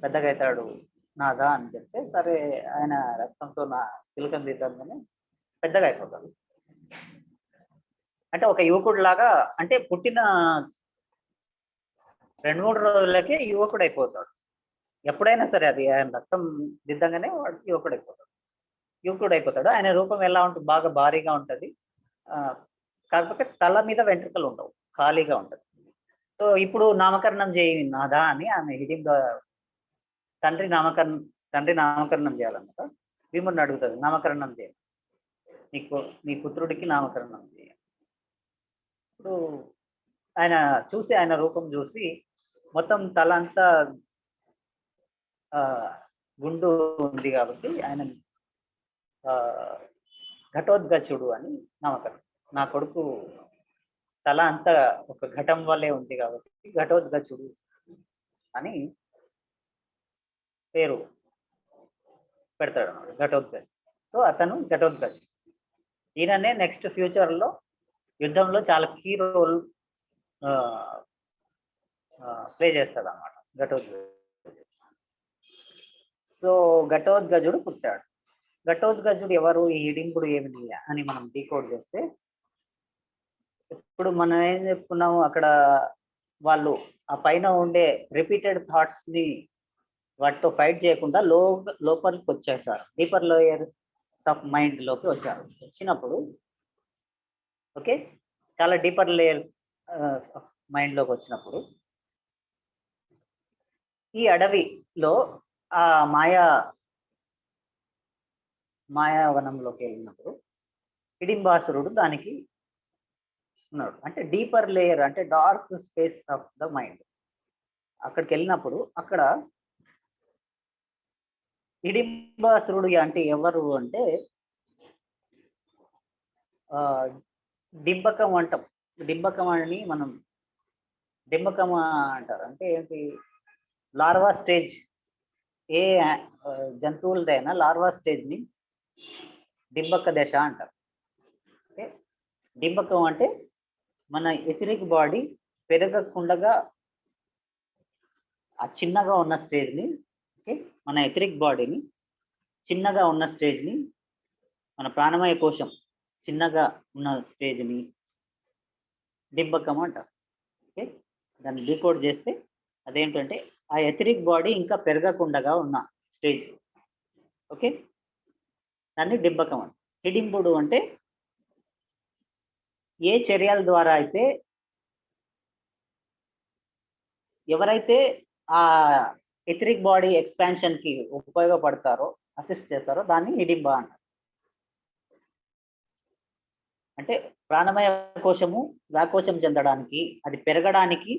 పెద్దగా అవుతాడు నాదా అని చెప్తే, సరే ఆయన రక్తంతో నా తిలకం దిద్దామని పెద్దగా అయిపోతాడు. అంటే ఒక యువకుడు లాగా, అంటే పుట్టిన 2-3 రోజులకే యువకుడు అయిపోతాడు. ఎప్పుడైనా సరే అది ఆయన రక్తం దిద్దంగానే వాడు యువకుడు అయిపోతాడు. ఆయన రూపం ఎలా ఉంటుంది, బాగా భారీగా ఉంటుంది, కాకపోతే తల మీద వెంట్రుకలు ఉండవు, ఖాళీగా ఉంటుంది. సో ఇప్పుడు నామకరణం చేయి నాదా అని ఆమె హిడింబ తండ్రి నామకరణం చేయాలన్నమాట. భీముడిని అడుగుతుంది నామకరణం చేయాలి. నీ పుత్రుడికి నామకరణం చేయాలి. ఇప్పుడు ఆయన చూసి, ఆయన రూపం చూసి మొత్తం తల అంతా గుండు ఉంది కాబట్టి ఆయన ఘటోద్గచుడు అని నామకరణం. నా కొడుకు తల అంతా ఒక ఘటం వల్లే ఉంది కాబట్టి ఘటోద్గచుడు అని పేరు పెడతాడు అన్నమాట, ఘటోద్గజ్. సో అతను ఘటోద్గజ్. ఈయననే నెక్స్ట్ ఫ్యూచర్లో యుద్ధంలో చాలా కీ రోల్ ప్లే చేస్తాడు అన్నమాట ఘటోద్గజ్. సో ఘటోద్గజుడు పుట్టాడు. ఘటోద్గజుడు ఎవరు, ఈ హిడింబుడు ఏమిటి అని మనం డీకోడ్ చేస్తే, ఇప్పుడు మనం ఏం చెప్పుకున్నాము, అక్కడ వాళ్ళు ఆ పైన ఉండే రిపీటెడ్ థాట్స్ ని వాటితో ఫైట్ చేయకుండా లోపలికి వచ్చేసారు, డీపర్ లోయర్ ఆఫ్ మైండ్ లోకి వచ్చారు. వచ్చినప్పుడు ఓకే, చాలా డీపర్ లేయర్ మైండ్ లోకి వచ్చినప్పుడు ఈ అడవిలో ఆ మాయావనంలోకి వెళ్ళినప్పుడు హిడింబాసురుడు దానికి ఉన్నాడు. అంటే డీపర్ లేయర్ అంటే dark space of the mind. అక్కడికి వెళ్ళినప్పుడు అక్కడ హిడింబాసురుడు అంటే ఎవరు అంటే డింబకం అంటాం. డింబకం అని మనం డింబకం అంటారు. అంటే ఏంటి, లార్వా స్టేజ్, ఏ జంతువులదైనా లార్వా స్టేజ్ ని డింబక దశ అంటారు. ఓకే, డింబకం అంటే మన ఎథరిక్ బాడీ పెరగకుండా ఆ చిన్నగా ఉన్న స్టేజ్ని, ఓకే, మన ఎథరిక్ బాడీని చిన్నగా ఉన్న స్టేజ్ని, మన ప్రాణమయ కోశం చిన్నగా ఉన్న స్టేజ్ని డింబకం అంటారు. ఓకే, దాన్ని డీకోడ్ చేస్తే అదేంటంటే ఆ ఎథరిక్ బాడీ ఇంకా పెరగకుండా ఉన్న స్టేజ్. ఓకే, దాన్ని డింబకం అంటారు. హిడింబుడు అంటే ఏ చర్యల ద్వారా అయితే ఎవరైతే ఆ ఎథరిక్ బాడీ ఎక్స్పాన్షన్ కి ఉపయోగపడతారో, అసిస్ట్ చేస్తారో దాన్ని హిడింబ అంటారు. అంటే ప్రాణమయ కోశము వ్యాకోచం చెందడానికి, అది పెరగడానికి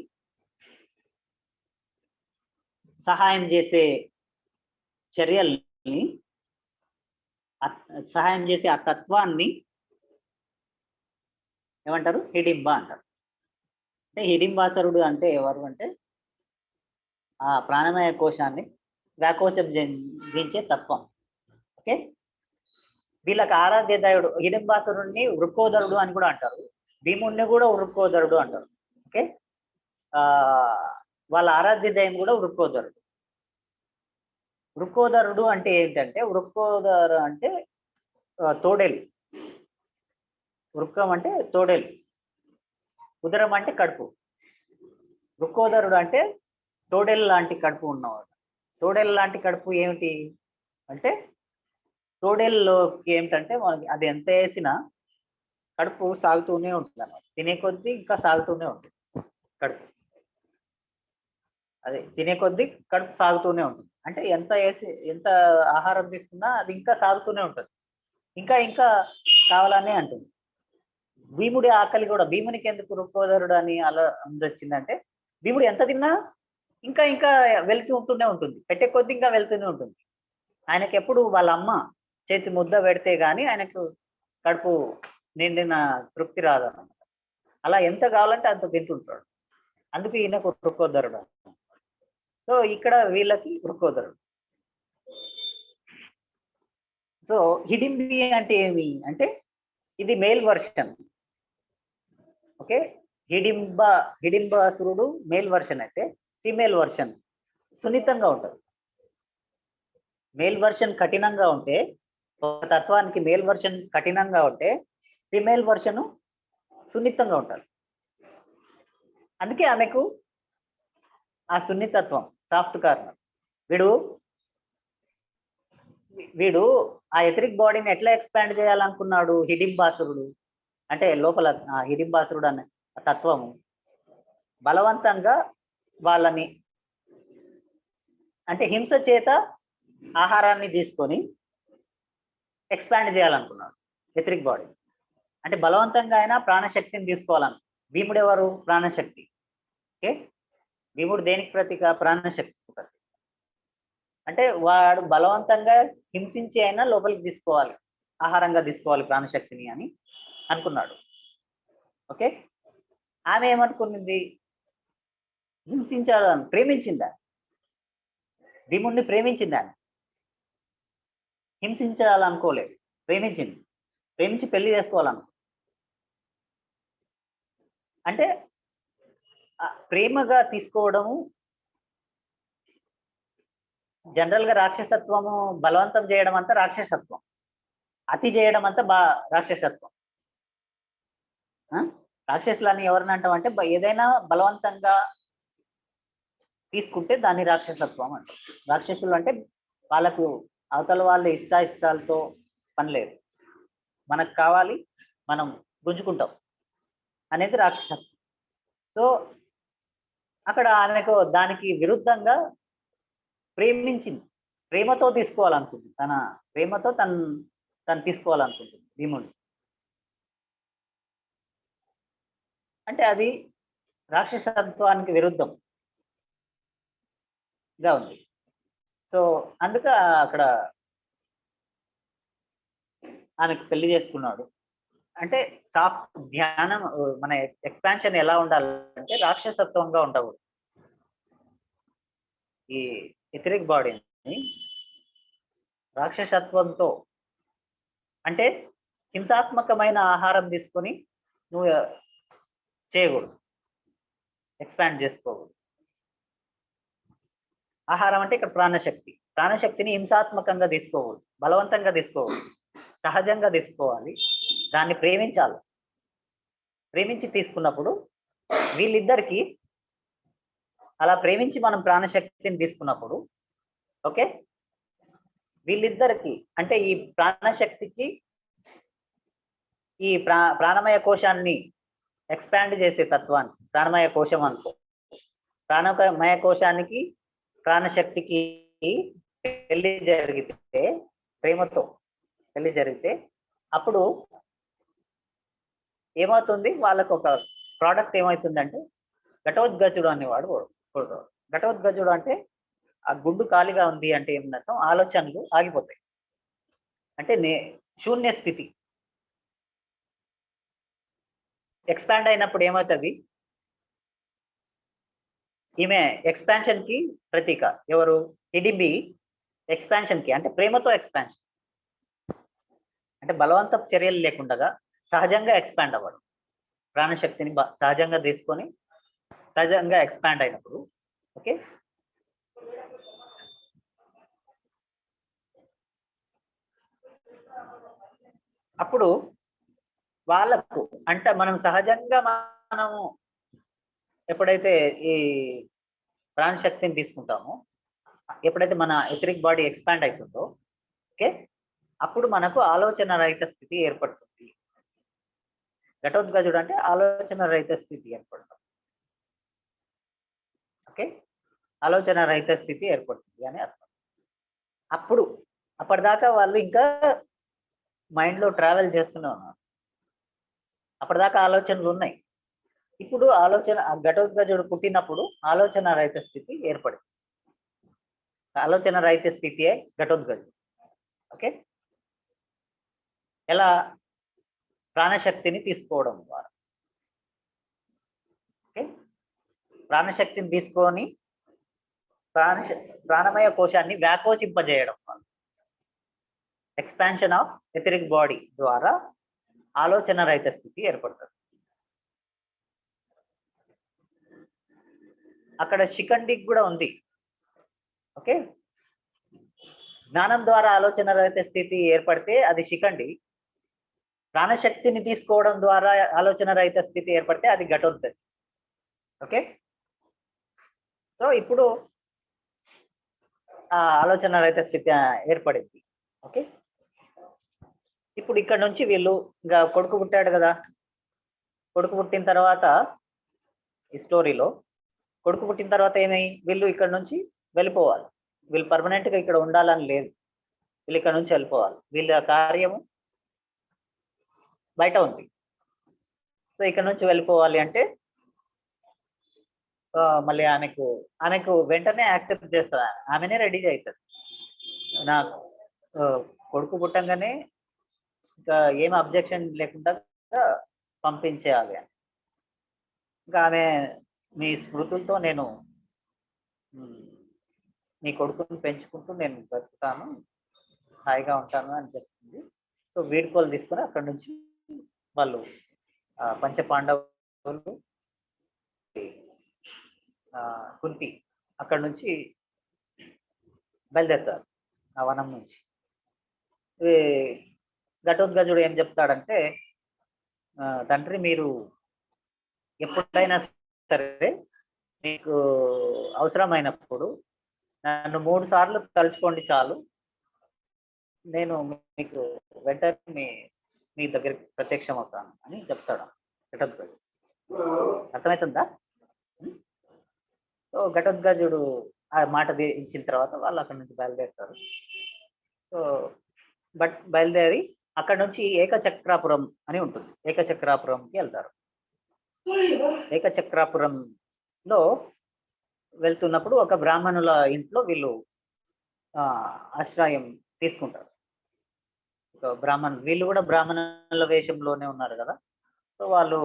సహాయం చేసే చర్యల్ని, సహాయం చేసే ఆ తత్వాన్ని ఏమంటారు, హిడింబ అంటారు. అంటే హిడింబాసురుడు అంటే ఎవరు అంటే ఆ ప్రాణమయ కోశాన్ని వ్యాకోచం చెందించే తత్వం. ఓకే, వీళ్ళకి ఆరాధ్య దైవుడు హిడింబాసురుడిని వృక్కోదరుడు అని కూడా అంటారు, భీముడిని కూడా వృక్కోదరుడు అంటారు. ఓకే, వాళ్ళ ఆరాధ్య దైవం కూడా వృక్కోదరుడు. వృక్కోదరుడు అంటే ఏంటంటే, వృక్కోదరు అంటే తోడేలు, వృక్కం అంటే తోడేలు, ఉదరం అంటే కడుపు. వృక్కోదరుడు అంటే తోడేలు లాంటి కడుపు ఉన్నవాడు. తోడేలు లాంటి కడుపు ఏమిటి అంటే, తోడేళ్ళలోకి ఏమిటంటే మనకి అది ఎంత వేసినా కడుపు సాగుతూనే ఉంటుంది అన్నమాట. తినే కొద్దీ ఇంకా సాగుతూనే ఉంటుంది కడుపు. అదే తినే కొద్దీ కడుపు సాగుతూనే ఉంటుంది. అంటే ఎంత ఆహారం తీసుకున్నా అది ఇంకా సాగుతూనే ఉంటుంది, ఇంకా ఇంకా కావాలనే అంటుంది. భీముడి ఆకలి కూడా, భీమునికి ఎందుకు వృక్కోదరుడు అని అలా వచ్చిందంటే, భీముడు ఎంత తిన్నా ఇంకా ఇంకా వెళ్తూ ఉంటూనే ఉంటుంది, పెట్టే కొద్ది ఇంకా వెళ్తూనే ఉంటుంది. ఆయనకి ఎప్పుడు వాళ్ళ అమ్మ చేతి ముద్ద పెడితే గానీ ఆయనకు కడుపు నిండిన తృప్తి రాదన్నమాట. అలా ఎంత కావాలంటే అంత తింటుంటాడు. అందుకు ఈయనకు వృక్కోదరుడు. సో ఇక్కడ వీళ్ళకి వృక్కోదరుడు. సో హిడింబి అంటే ఏమి అంటే, ఇది మేల్ వర్షన్. ఓకే, హిడింబాసురుడు మేల్ వర్షన్ అయితే, ఫీమేల్ వర్షన్ సున్నితంగా ఉంటుంది. మేల్ వర్షన్ కఠినంగా ఉంటే, ఒక తత్వానికి మేల్ వర్షన్ కఠినంగా ఉంటే, ఫీమేల్ వర్షను సున్నితంగా ఉంటారు. అందుకే ఆమెకు ఆ సున్నితత్వం, సాఫ్ట్ కార్నర్. వీడు ఆ ఎథరిక్ బాడీని ఎట్లా ఎక్స్పాండ్ చేయాలనుకున్నాడు హిడింబాసురుడు అంటే, లోపల హిడింబాసురుడు అనే తత్వము బలవంతంగా వాళ్ళని అంటే హింస చేత ఆహారాన్ని తీసుకొని ఎక్స్పాండ్ చేయాలనుకున్నాడు. Etheric body. అంటే బలవంతంగా అయినా ప్రాణశక్తిని తీసుకోవాలను. భీముడు ఎవరు? ప్రాణశక్తి. ఓకే, భీముడు దేనికి ప్రతీక? ప్రాణశక్తి ప్రతీక. అంటే వాడు బలవంతంగా హింసించి అయినా లోపలికి తీసుకోవాలి, ఆహారంగా తీసుకోవాలి ప్రాణశక్తిని అని అనుకున్నాడు. ఓకే, ఆమె ఏమనుకున్నది? హింసించాలని ప్రేమించిందా? భీముడిని ప్రేమించిందా? హింసించాలనుకోలేదు, ప్రేమించింది. ప్రేమించి పెళ్లి చేసుకోవాలను. అంటే ప్రేమగా తీసుకోవడము జనరల్ గా రాక్షసత్వము. బలవంతం చేయడం అంతా రాక్షసత్వం, అతి చేయడం అంతా రాక్షసత్వం. రాక్షసులని ఎవరిని అంటాం అంటే ఏదైనా బలవంతంగా తీసుకుంటే దాన్ని రాక్షసత్వం అంటారు. రాక్షసులు అంటే వాళ్ళకు అవతల వాళ్ళ ఇష్టాయిష్టాలతో పని లేదు, మనకు కావాలి మనం గుంజుకుంటాం అనేది రాక్షసత్వం. సో అక్కడ ఆమెకు దానికి విరుద్ధంగా ప్రేమించింది, ప్రేమతో తీసుకోవాలనుకుంటుంది. తన ప్రేమతో తను తీసుకోవాలనుకుంటుంది భీముడిని. అంటే అది రాక్షసత్వానికి విరుద్ధంగా ఉంది. సో అందుక అక్కడ ఆమెకు పెళ్లి చేసుకున్నాడు. అంటే సాఫ్ట్ ధ్యానం, మన ఎక్స్పాన్షన్ ఎలా ఉండాలంటే రాక్షసత్వంగా ఉండకూడదు. ఈ ఎథరిక్ బాడీని రాక్షసత్వంతో, అంటే హింసాత్మకమైన ఆహారం తీసుకొని నువ్వు చేయకూడదు, ఎక్స్పాండ్ చేసుకోకూడదు. ఆహారం అంటే ఇక్కడ ప్రాణశక్తి. ప్రాణశక్తిని హింసాత్మకంగా తీసుకోకూడదు, బలవంతంగా తీసుకోకూడదు, సహజంగా తీసుకోవాలి. దాన్ని ప్రేమించాలి. ప్రేమించి తీసుకున్నప్పుడు వీళ్ళిద్దరికి అలా ప్రేమించి మనం ప్రాణశక్తిని తీసుకున్నప్పుడు, ఓకే, వీళ్ళిద్దరికి అంటే ఈ ప్రాణశక్తికి ఈ ప్రాణమయ కోశాన్ని ఎక్స్పాండ్ చేసే తత్వాన్ని ప్రాణమయ కోశం అనుకో. ప్రాణమయ కోశానికి ప్రాణశక్తికి పెళ్లి జరిగితే, ప్రేమతో పెళ్లి జరిగితే అప్పుడు ఏమవుతుంది? వాళ్ళకు ఒక ప్రోడక్ట్ ఏమవుతుందంటే ఘటోద్గజుడు అనేవాడు పుడతాడు. ఘటోద్గజుడు అంటే ఆ గుండు ఖాళీగా ఉంది అంటే ఏమన్నర్థం? ఆలోచనలు ఆగిపోతాయి, అంటే శూన్య స్థితి. ఎక్స్పాండ్ అయినప్పుడు ఏమవుతుంది? ఈమె ఎక్స్పాన్షన్ కి ప్రతీక. ఎవరు? హిడింబి ఎక్స్పాన్షన్ కి, అంటే ప్రేమతో ఎక్స్పాన్షన్, అంటే బలవంతపు చర్యలు లేకుండా సహజంగా ఎక్స్పాండ్ అవ్వడం. ప్రాణశక్తిని సహజంగా తీసుకొని సహజంగా ఎక్స్పాండ్ అయినప్పుడు, ఓకే, అప్పుడు వాళ్ళకు అంటే మనం సహజంగా మనము ఎప్పుడైతే ఈ ప్రాణశక్తిని తీసుకుంటామో, ఎప్పుడైతే మన ఎథరిక్ బాడీ ఎక్స్పాండ్ అవుతుందో, ఓకే, అప్పుడు మనకు ఆలోచన రహిత స్థితి ఏర్పడుతుంది. ఘటోద్గజుడు అంటే ఆలోచన రహిత స్థితి ఏర్పడుతుంది. ఓకే, ఆలోచన రహిత స్థితి ఏర్పడుతుంది అని అర్థం. అప్పుడు అప్పటిదాకా వాళ్ళు ఇంకా మైండ్లో ట్రావెల్ చేస్తూనే ఉన్నారు. అప్పటిదాకా ఆలోచనలు ఉన్నాయి. ఇప్పుడు ఘటోద్గజుడు పుట్టినప్పుడు ఆలోచన రహిత స్థితి ఏర్పడింది. ఆలోచన రహిత స్థితియే ఘటోద్గజుడు. ఓకే, ఎలా? ప్రాణశక్తిని తీసుకోవడం ద్వారా. ఓకే, ప్రాణశక్తిని తీసుకొని ప్రాణమయ కోశాన్ని వ్యాకోచింపజేయడం వల్ల, ఎక్స్పాన్షన్ ఆఫ్ ఎథరిక్ బాడీ ద్వారా ఆలోచన రహిత స్థితి ఏర్పడుతుంది. అక్కడ శిఖండికి కూడా ఉంది. ఓకే, జ్ఞానం ద్వారా ఆలోచన రహిత స్థితి ఏర్పడితే అది శిఖండి. ప్రాణశక్తిని తీసుకోవడం ద్వారా ఆలోచన రహిత స్థితి ఏర్పడితే అది ఘటోద్గజ. ఓకే, సో ఇప్పుడు ఆ ఆలోచన రహిత స్థితి ఏర్పడింది. ఓకే, ఇప్పుడు ఇక్కడ నుంచి వీళ్ళు ఇంకా కొడుకు పుట్టాడు కదా. కొడుకు పుట్టిన తర్వాత ఈ స్టోరీలో కొడుకు పుట్టిన తర్వాత ఏమై వీళ్ళు ఇక్కడ నుంచి వెళ్ళిపోవాలి. వీళ్ళు పర్మనెంట్ గా ఇక్కడ ఉండాలని లేదు, వీళ్ళు ఇక్కడ నుంచి వెళ్ళిపోవాలి. వీళ్ళ కార్యము బయట ఉంది. సో ఇక్కడ నుంచి వెళ్ళిపోవాలి అంటే మళ్ళీ ఆమెకు వెంటనే యాక్సెప్ట్ చేస్తుంది, ఆమెనే రెడీగా అవుతుంది. నాకు కొడుకు పుట్టంగానే ఇంకా ఏం అబ్జెక్షన్ లేకుండా పంపించేయాలి అని. ఇంకా ఆమె మీ స్మృతులతో నేను మీ కొడుకుని పెంచుకుంటూ నేను బ్రతుకుతాను, హాయిగా ఉంటాను అని చెప్తుంది. సో వీడ్కోలు తీసుకొని అక్కడ నుంచి వాళ్ళు పంచ పాండవులు, కుంతి అక్కడ నుంచి బయలుదేరుతారు ఆ వనం నుంచి. ఘటోత్కచుడు ఏం చెప్తాడంటే, తండ్రి మీరు ఎప్పుడైనా సరే మీకు అవసరమైనప్పుడు నన్ను 3 సార్లు తలుచుకోండి చాలు, నేను మీకు వెంటనే మీ దగ్గరికి ప్రత్యక్షం అవుతాను అని చెప్తాడు ఘటోత్కచుడు. అర్థమవుతుందా? సో ఘటోత్కచుడు ఆ మాట ఇచ్చిన తర్వాత వాళ్ళు అక్కడ నుంచి బయలుదేరుతారు. సో బయలుదేరి అక్కడ నుంచి ఏకచక్రాపురం అని ఉంటుంది, ఏకచక్రాపురంకి వెళ్తారు. ఏకచక్రాపురంలో వెళ్తున్నప్పుడు ఒక బ్రాహ్మణుల ఇంట్లో వీళ్ళు ఆశ్రయం తీసుకుంటారు. వీళ్ళు కూడా బ్రాహ్మణుల వేషంలోనే ఉన్నారు కదా. సో వాళ్ళు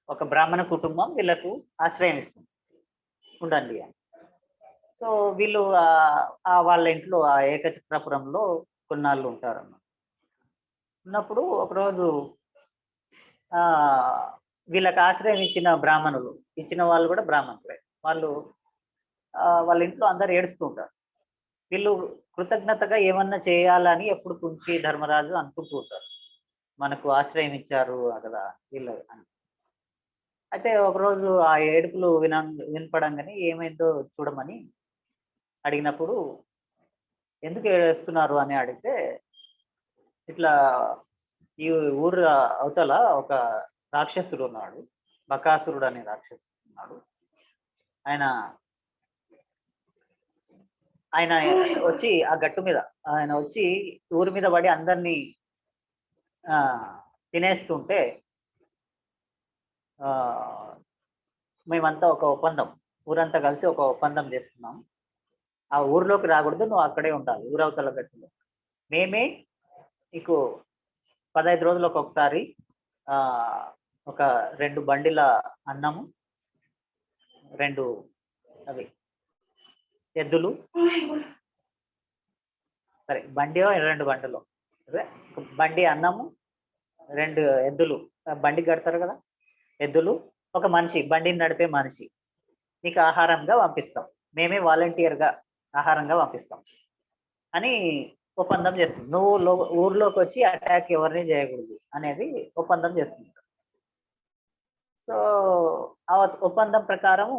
ఒక బ్రాహ్మణ కుటుంబం వీళ్ళకు ఆశ్రయం ఇస్తుంది, ఉండండి అని. సో వీళ్ళు వాళ్ళ ఇంట్లో ఆ ఏకచక్రాపురంలో కొన్నాళ్ళు ఉంటారు. ఉన్నప్పుడు ఒకరోజు వీళ్ళకి ఆశ్రయం ఇచ్చిన వాళ్ళు కూడా బ్రాహ్మణులే. వాళ్ళ ఇంట్లో అందరు ఏడుస్తూ ఉంటారు. వీళ్ళు కృతజ్ఞతగా ఏమన్నా చేయాలని ఎప్పుడు కుంతి ధర్మరాజు అనుకుంటూ ఉంటారు, మనకు ఆశ్రయం ఇచ్చారు కదా వీళ్ళు అని. అయితే ఒకరోజు ఆ ఏడుపులు వినపడంగానే ఏమైందో చూడమని అడిగినప్పుడు, ఎందుకు ఏడుస్తున్నారు అని అడిగితే, ఇట్లా ఈ ఊరు అవతల ఒక రాక్షసుడు ఉన్నాడు, బకాసురుడు అనే రాక్షసుడు ఉన్నాడు. ఆయన వచ్చి ఆ గట్టు మీద ఊరి మీద పడి అందరినీ తినేస్తుంటే మేమంతా ఊరంతా కలిసి ఒక ఒప్పందం చేస్తున్నాం, ఆ ఊర్లోకి రాకూడదు, నువ్వు అక్కడే ఉండాలి ఊరవతల గట్టులో. మేమే నీకు 15 రోజులకు ఒకసారి ఒక 2 బండిల అన్నము, 2 ఎద్దులు, సరే 2 బండులు, అదే బండి అన్నము, 2 ఎద్దులు, బండి కడతారు కదా ఎద్దులు, ఒక మనిషి బండిని నడిపే మనిషి నీకు ఆహారంగా పంపిస్తాం, మేమే వాలంటీర్గా ఆహారంగా పంపిస్తాం అని ఒప్పందం చేస్తుంది. నువ్వు ఊర్లోకి వచ్చి అటాక్ ఎవరిని చేయకూడదు అనేది ఒప్పందం చేస్తుంది. సో ఆ ఒప్పందం ప్రకారం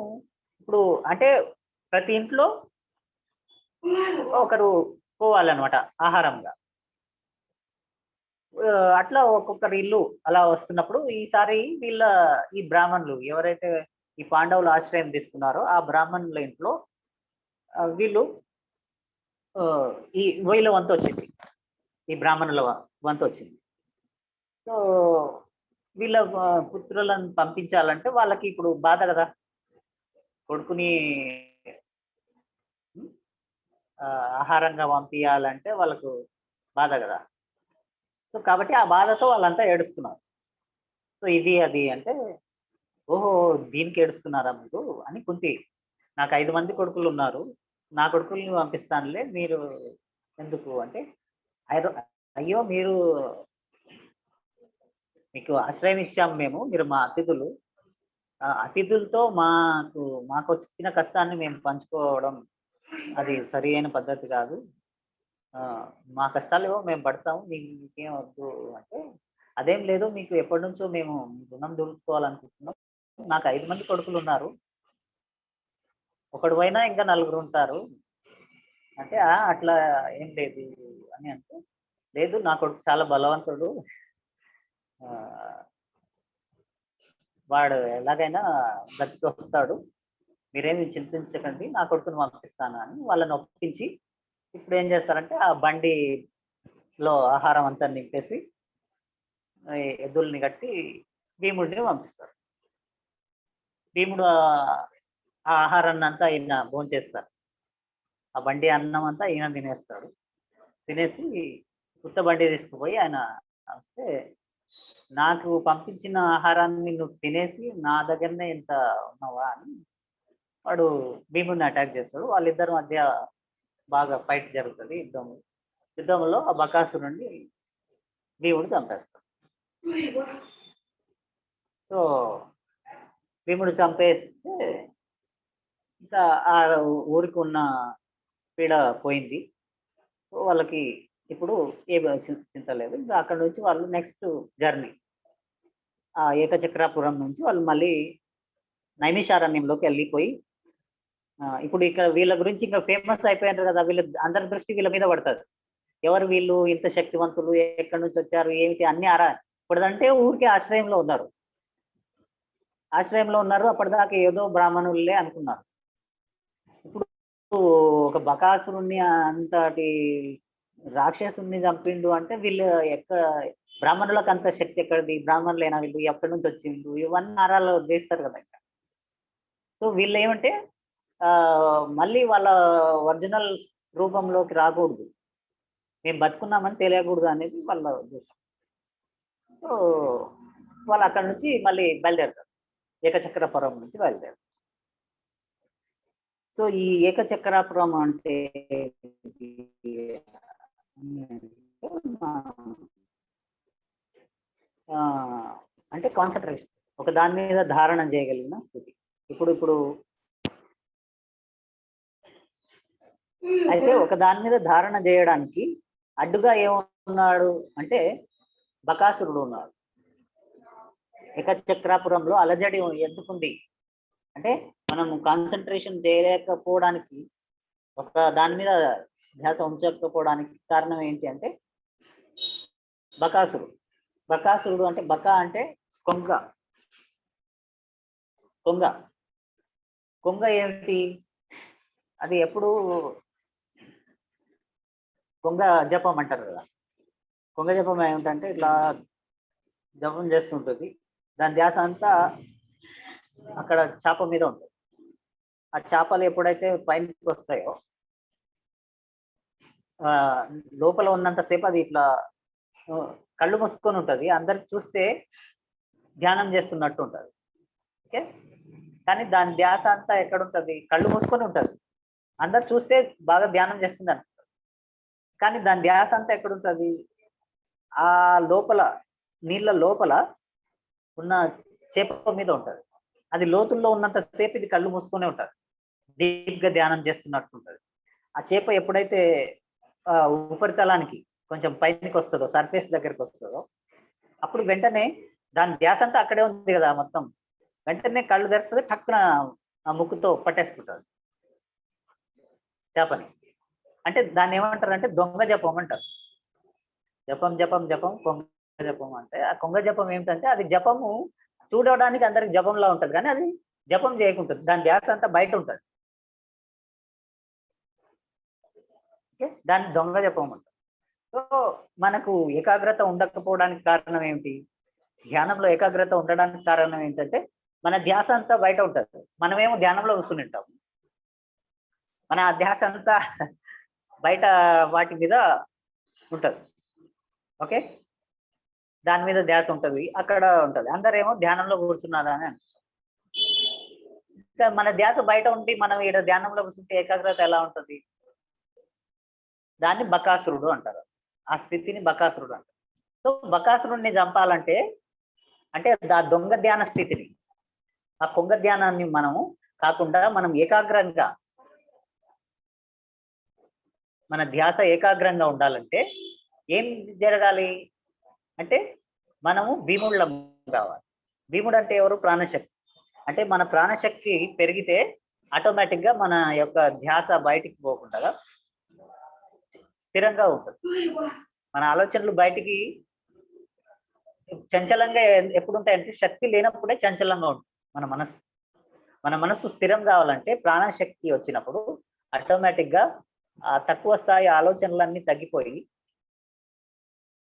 ఇప్పుడు అంటే ప్రతి ఇంట్లో ఒకరు పోవాలన్నమాట ఆహారంగా. అట్లా ఒక్కొక్కరి ఇల్లు అలా వస్తున్నప్పుడు ఈసారి ఈ బ్రాహ్మణులు ఎవరైతే ఈ పాండవులు ఆశ్రయం తీసుకున్నారో ఆ బ్రాహ్మణుల ఇంట్లో వీళ్ళు వీళ్ళ వంతు వచ్చింది, ఈ బ్రాహ్మణుల వంతు వచ్చింది. సో వీళ్ళ పుత్రులను పంపించాలంటే వాళ్ళకి ఇప్పుడు బాధ కదా, కొడుకుని ఆహారంగా పంపించాలంటే వాళ్ళకు బాధ కదా. సో కాబట్టి ఆ బాధతో వాళ్ళంతా ఏడుస్తున్నారు. సో ఇది అది అంటే, ఓహో దీనికి ఏడుస్తున్నారా మీరు అని కుంతి, నాకు 5 మంది కొడుకులు ఉన్నారు, నా కొడుకుల్ని పంపిస్తానులే, మీరు ఎందుకు అంటే, అయ్యో మీకు ఆశ్రయం ఇచ్చాము మేము, మీరు మా అతిథులు, అతిథులతో మాకు వచ్చిన కష్టాన్ని మేము పంచుకోవడం అది సరి అయిన పద్ధతి కాదు, మా కష్టాలు ఏవో మేము పడతాము, మీకేం వద్దు అంటే, అదేం లేదు, మీకు ఎప్పటి నుంచో మేము రుణం దొరుకుకోవాలనుకుంటున్నాం, నాకు 5 మంది కొడుకులు ఉన్నారు, ఒకడు పోయినా ఇంకా 4 ఉంటారు అంటే, అట్లా ఏం లేదు అని అంటే, లేదు నా కొడుకు చాలా బలవంతుడు, వాడు ఎలాగైనా బతికి వస్తాడు, మీరేమి చింతించకండి, నా కొడుకుని పంపిస్తాను అని వాళ్ళని ఒప్పించి, ఇప్పుడు ఏం చేస్తారంటే ఆ బండిలో ఆహారం అంతా నింపేసి ఎద్దుల్ని కట్టి భీముడిని పంపిస్తారు. భీముడు ఆ ఆహారాన్ని అంతా ఈయన భోంచేస్తారు. ఆ బండి అన్నం అంతా ఈయన తినేస్తాడు. తినేసి ఉత్త బండి తీసుకుపోయి ఆయన వస్తే, నాకు పంపించిన ఆహారాన్ని నువ్వు తినేసి నా దగ్గరనే ఇంత ఉన్నావా అని వాడు భీముడిని అటాక్ చేస్తాడు. వాళ్ళిద్దరి మధ్య బాగా ఫైట్ జరుగుతుంది. యుద్ధంలో ఆ బకాసురుడిని భీముడు చంపేస్తాడు. సో భీముడు చంపేస్తే ఇంకా ఆ ఊరికి ఉన్న పీడ పోయింది. సో వాళ్ళకి ఇప్పుడు ఏ చింత లేదు. ఇంకా అక్కడ నుంచి వాళ్ళు నెక్స్ట్ జర్నీ ఆ ఏకచక్రాపురం నుంచి వాళ్ళు మళ్ళీ నైమిషారణ్యంలోకి వెళ్ళిపోయి, ఇప్పుడు ఇక్కడ వీళ్ళ గురించి ఇంకా ఫేమస్ అయిపోయారు కదా, వీళ్ళ అందరి దృష్టి వీళ్ళ మీద పడుతుంది. ఎవరు వీళ్ళు, ఇంత శక్తివంతులు, ఎక్కడి నుంచి వచ్చారు, ఏమిటి అన్ని ఇప్పుడంటే ఊరికే ఆశ్రయంలో ఉన్నారు. అప్పటిదాకా ఏదో బ్రాహ్మణులే అనుకున్నారు. ఇప్పుడు ఒక బకాసురుణ్ణి అంతటి రాక్షసుని చంపిండు అంటే వీళ్ళు బ్రాహ్మణులకు అంత శక్తి ఎక్కడిది, బ్రాహ్మణులైనా వీళ్ళు ఎక్కడి నుంచి వచ్చిండు, ఇవన్నీ ఆరాలు చేస్తారు కదా. సో వీళ్ళు ఏమంటే మళ్ళీ వాళ్ళ ఒరిజినల్ రూపంలోకి రాకూడదు, మేము బతుకున్నామని తెలియకూడదు అనేది వాళ్ళ ఉద్దేశం. సో వాళ్ళు అక్కడి నుంచి మళ్ళీ బయలుదేరుతారు, ఏకచక్రపురం నుంచి బయలుదేరుతారు. సో ఈ ఏకచక్రాపురం అంటే అంటే కాన్సన్ట్రేషన్, ఒక దాని మీద ధారణ చేయగలిగిన స్థితి. ఇప్పుడు అయితే ఒక దాని మీద ధారణ చేయడానికి అడ్డుగా ఏమున్నాడు అంటే బకాసురుడు ఉన్నాడు. ఏకచక్రాపురంలో అలజడి ఎందుకుంది అంటే మనం కాన్సన్ట్రేషన్ చేయలేకపోవడానికి, ఒక దాని మీద ధ్యాస ఉంచకపోవడానికి కారణం ఏంటి అంటే బకాసురుడు అంటే బక అంటే కొంగ ఏమిటి, అది ఎప్పుడు కొంగ జపం అంటారు కదా. కొంగ జపం ఏమిటంటే ఇట్లా జపం చేస్తుంటుంది, దాని ధ్యాస అంతా అక్కడ చేప మీద ఉంటుంది. ఆ చేపలు ఎప్పుడైతే పైనకి వస్తాయో లోపల ఉన్నంతసేపు అది ఇట్లా కళ్ళు మూసుకొని ఉంటుంది, అందరికి చూస్తే ధ్యానం చేస్తున్నట్టు ఉంటుంది. ఓకే, కానీ దాని ధ్యాస అంతా ఎక్కడ ఉంటుంది, కళ్ళు మూసుకొని ఉంటుంది, అందరు చూస్తే బాగా ధ్యానం చేస్తుంది అనుకుంటారు, కానీ దాని ధ్యాస అంతా ఎక్కడ ఉంటుంది, ఆ లోపల నీళ్ళ లోపల ఉన్న చేప మీద ఉంటుంది. అది లోతుల్లో ఉన్నంతసేపు ఇది కళ్ళు మూసుకొని ఉంటుంది, డీప్ గా ధ్యానం చేస్తున్నట్టు ఉంటుంది. ఆ చేప ఎప్పుడైతే ఉపరితలానికి కొంచెం పైకి వస్తుందో, సర్ఫేస్ దగ్గరికి వస్తుందో, అప్పుడు వెంటనే దాని ధ్యాస అంతా అక్కడే ఉంది కదా మొత్తం, వెంటనే కళ్ళు తెరుస్తుంది, టక్కున ఆ ముక్కుతో పట్టేసుకుంటుంది చేపని. అంటే దాన్ని ఏమంటారు అంటే దొంగ జపం అంటారు. జపం జపం జపం కొంగ జపం అంటే, ఆ కొంగ జపం ఏమిటంటే అది జపము చూడడానికి అందరికి జపంలా ఉంటుంది, కానీ అది జపం చేయకుంటుంది, దాని ధ్యాస అంతా బయట ఉంటుంది. ఓకే, దాన్ని దొంగ జపం అంటారు. సో మనకు ఏకాగ్రత ఉండకపోవడానికి కారణం ఏమిటి, ధ్యానంలో ఏకాగ్రత ఉండడానికి కారణం ఏంటంటే మన ధ్యాస అంతా బయట ఉంటుంది, మనమేమో ధ్యానంలో కూర్చుని ఉంటాం, మన ధ్యాస అంతా బయట వాటి మీద ఉంటుంది. ఓకే, దాని మీద ధ్యాస ఉంటుంది, అక్కడ ఉంటుంది, అందరేమో ధ్యానంలో కూర్చున్నారా అని అంటారు. మన ధ్యాస బయట ఉండి మనం ఇక్కడ ధ్యానంలో కూర్చుంటే ఏకాగ్రత ఎలా ఉంటుంది, దాన్ని బకాసురుడు అంటారు. ఆ స్థితిని బకాసురుడు అంటారు. సో బకాసురుడిని చంపాలంటే అంటే ఆ దొంగ ధ్యాన స్థితిని, ఆ కొంగ ధ్యానాన్ని మనము కాకుండా మనం ఏకాగ్రంగా, మన ధ్యాస ఏకాగ్రంగా ఉండాలంటే ఏం జరగాలి అంటే మనము భీముళ్ళం కావాలి. భీముడు అంటే ఎవరు, ప్రాణశక్తి. అంటే మన ప్రాణశక్తి పెరిగితే ఆటోమేటిక్ గా మన యొక్క ధ్యాస బయటికి పోకుండా స్థిరంగా ఉంటుంది. మన ఆలోచనలు బయటికి చంచలంగా ఎప్పుడు ఉంటాయంటే శక్తి లేనప్పుడే చంచలంగా ఉంటుంది మన మనస్సు స్థిరం కావాలంటే ప్రాణశక్తి వచ్చినప్పుడు ఆటోమేటిక్ గా ఆ తక్కువ స్థాయి ఆలోచనలన్నీ తగ్గిపోయి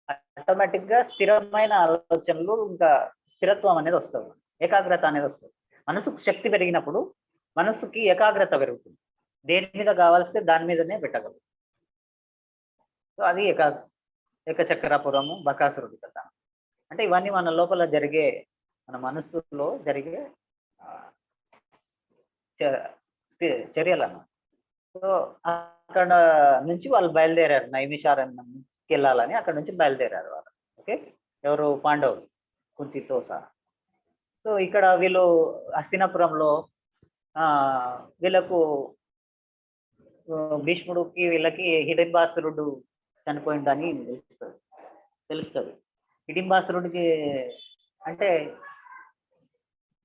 ఆటోమేటిక్ గా స్థిరమైన ఆలోచనలు, ఇంకా స్థిరత్వం అనేది వస్తుంది, ఏకాగ్రత అనేది వస్తుంది. మనసుకు శక్తి పెరిగినప్పుడు మనసుకి ఏకాగ్రత పెరుగుతుంది. దేని మీద కావాల్స్తే దాని మీదనే పెట్టగలరు. సో అది ఏకచక్రాపురము, బకాసురుడి కథ. అంటే ఇవన్నీ మన లోపల జరిగే, మన మనస్సులో జరిగే చర్యలు అన్నమాట. సో అక్కడ నుంచి వాళ్ళు బయలుదేరారు, నైమిషారణ్యంకి వెళ్ళాలని అక్కడ నుంచి బయలుదేరారు వాళ్ళు. ఓకే, ఎవరు? పాండవులు, కుంతితో సహా. సో ఇక్కడ వీళ్ళు హస్తినాపురంలో వీళ్ళకు భీష్ముడికి వీళ్ళకి హిడింబాసురుడు చనిపోయిందని తెలుస్తుంది. హిడింబాసురుడికి అంటే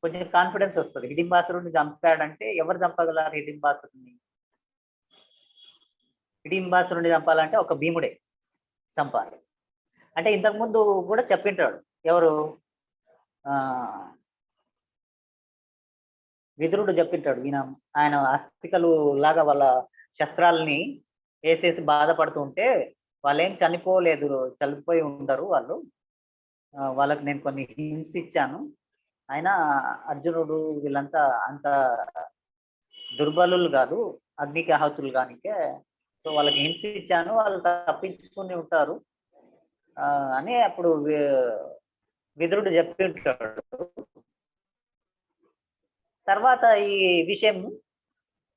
కొంచెం కాన్ఫిడెన్స్ వస్తుంది. హిడింబాసురుడిని చంపాడంటే ఎవరు చంపగలరు హిడింబాసురుడిని? హిడింబాసురుడిని చంపాలంటే ఒక భీముడే చంపాలి. అంటే ఇంతకుముందు కూడా చెప్పింటాడు, ఎవరు? విదురుడు చెప్పింటాడు, ఆయన అస్థికలు లాగా వాళ్ళ శస్త్రాలని వేసేసి బాధపడుతూ ఉంటే వాళ్ళేం చనిపోయి ఉండరు వాళ్ళు. వాళ్ళకి నేను కొన్ని హింట్స్ ఇచ్చాను. అయినా అర్జునుడు వీళ్ళంతా అంత దుర్బలులు కాదు, అగ్నికి ఆహుతులు కానికే. సో వాళ్ళకి హింట్స్ ఇచ్చాను, వాళ్ళు తప్పించుకుని ఉంటారు అని అప్పుడు విదురుడు చెప్పి ఉంటాడు. తర్వాత ఈ విషయం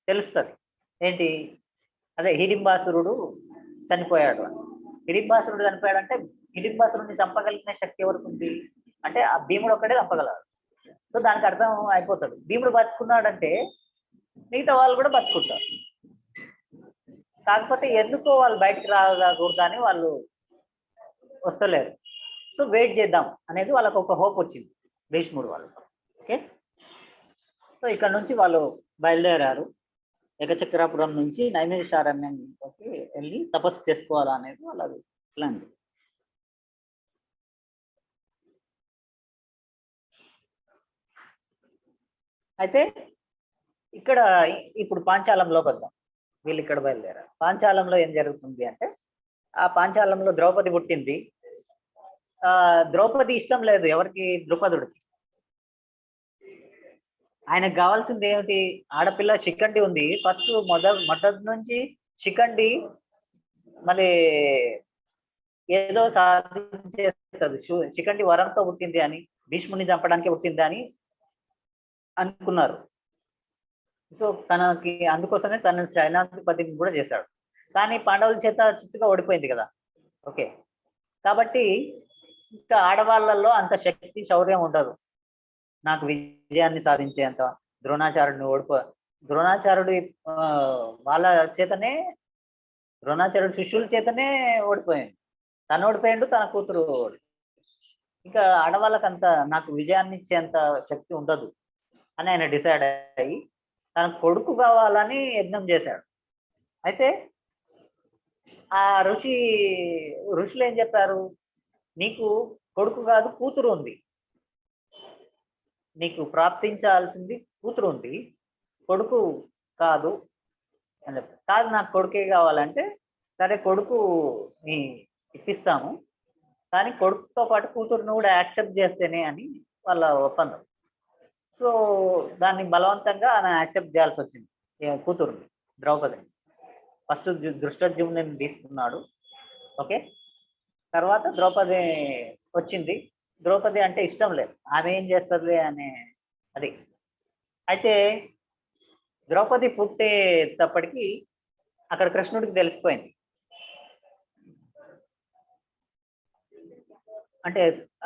తెలుస్తుంది ఏంటి? అదే హిడింబాసురుడు చనిపోయాడు అని. హిడింబాసురుడు చనిపోయాడంటే హిడింబాసురుడిని చంపగలిగిన శక్తి ఎవరికి ఉంది అంటే ఆ భీముడు ఒక్కడే చంపగలడు. సో దానికి అర్థం అయిపోతాడు, భీముడు బతుకున్నాడంటే మిగతా వాళ్ళు కూడా బతుకుంటారు. కాకపోతే ఎందుకో వాళ్ళు బయటికి రాకూడదు అని వాళ్ళు వస్తలేరు. సో వెయిట్ చేద్దాం అనేది వాళ్ళకు ఒక హోప్ వచ్చింది భీష్ముడు వాళ్ళు. ఓకే, సో ఇక్కడ నుంచి వాళ్ళు బయలుదేరారు. ఏకచక్రాపురం నుంచి నైమిషారణ్యంలోకి వెళ్ళి తపస్సు చేసుకోవాలా అనేది వాళ్ళది ప్లాన్. అయితే ఇక్కడ ఇప్పుడు పాంచాలంలోకి వద్దాం. వీళ్ళు ఇక్కడ బయలుదేరారు. పాంచాలంలో ఏం జరుగుతుంది అంటే, ఆ పాంచాలంలో ద్రౌపది పుట్టింది. ద్రౌపది ఇష్టం లేదు ఎవరికి? ద్రుపదుడికి. ఆయనకు కావాల్సింది ఏమిటి? ఆడపిల్ల శిఖండి ఉంది. ఫస్ట్ మొదటి నుంచి శిఖండి మళ్ళీ ఏదో సాధించేస్తుంది. శిఖండి వరంతో పుట్టింది అని, భీష్ముడిని చంపడానికి పుట్టింది అని అనుకున్నారు. సో తనకి అందుకోసమే తన సేనాధిపతిని కూడా చేశాడు. కానీ పాండవుల చేత చిత్తుగా ఓడిపోయింది కదా. ఓకే, కాబట్టి ఇంకా ఆడవాళ్ళల్లో అంత శక్తి, శౌర్యం ఉండదు నాకు విజయాన్ని సాధించేంత. ద్రోణాచార్యుడి వాళ్ళ చేతనే, ద్రోణాచార్యుడి శిష్యుల చేతనే ఓడిపోయింది. తను ఓడిపోయిండు, తన కూతురు. ఇంకా ఆడవాళ్ళకి అంత నాకు విజయాన్ని ఇచ్చేంత శక్తి ఉండదు అని ఆయన డిసైడ్ అయ్యి తన కొడుకు కావాలని యజ్ఞం చేశాడు. అయితే ఆ ఋషులు ఏం చెప్పారు? నీకు కొడుకు కాదు కూతురు ఉంది, నీకు ప్రాప్తించాల్సింది కూతురు ఉంది, కొడుకు కాదు అని చెప్పారు. కాదు నాకు కొడుకే కావాలంటే, సరే కొడుకు నీ ఇప్పిస్తాము, కానీ కొడుకుతో పాటు కూతురును కూడా యాక్సెప్ట్ చేస్తేనే అని వాళ్ళ ఒప్పందం. సో దాన్ని బలవంతంగా ఆయన యాక్సెప్ట్ చేయాల్సి వచ్చింది, కూతురుని, ద్రౌపదిని. ఫస్ట్ దృష్టద్యుమ్నుని తీసుకున్నాడు. ఓకే, తర్వాత ద్రౌపది వచ్చింది. ద్రౌపది అంటే ఇష్టం లేదు, ఆమె ఏం చేస్తుంది అనే అది. అయితే ద్రౌపది పుట్టేటప్పటికి అక్కడ కృష్ణుడికి తెలిసిపోయింది. అంటే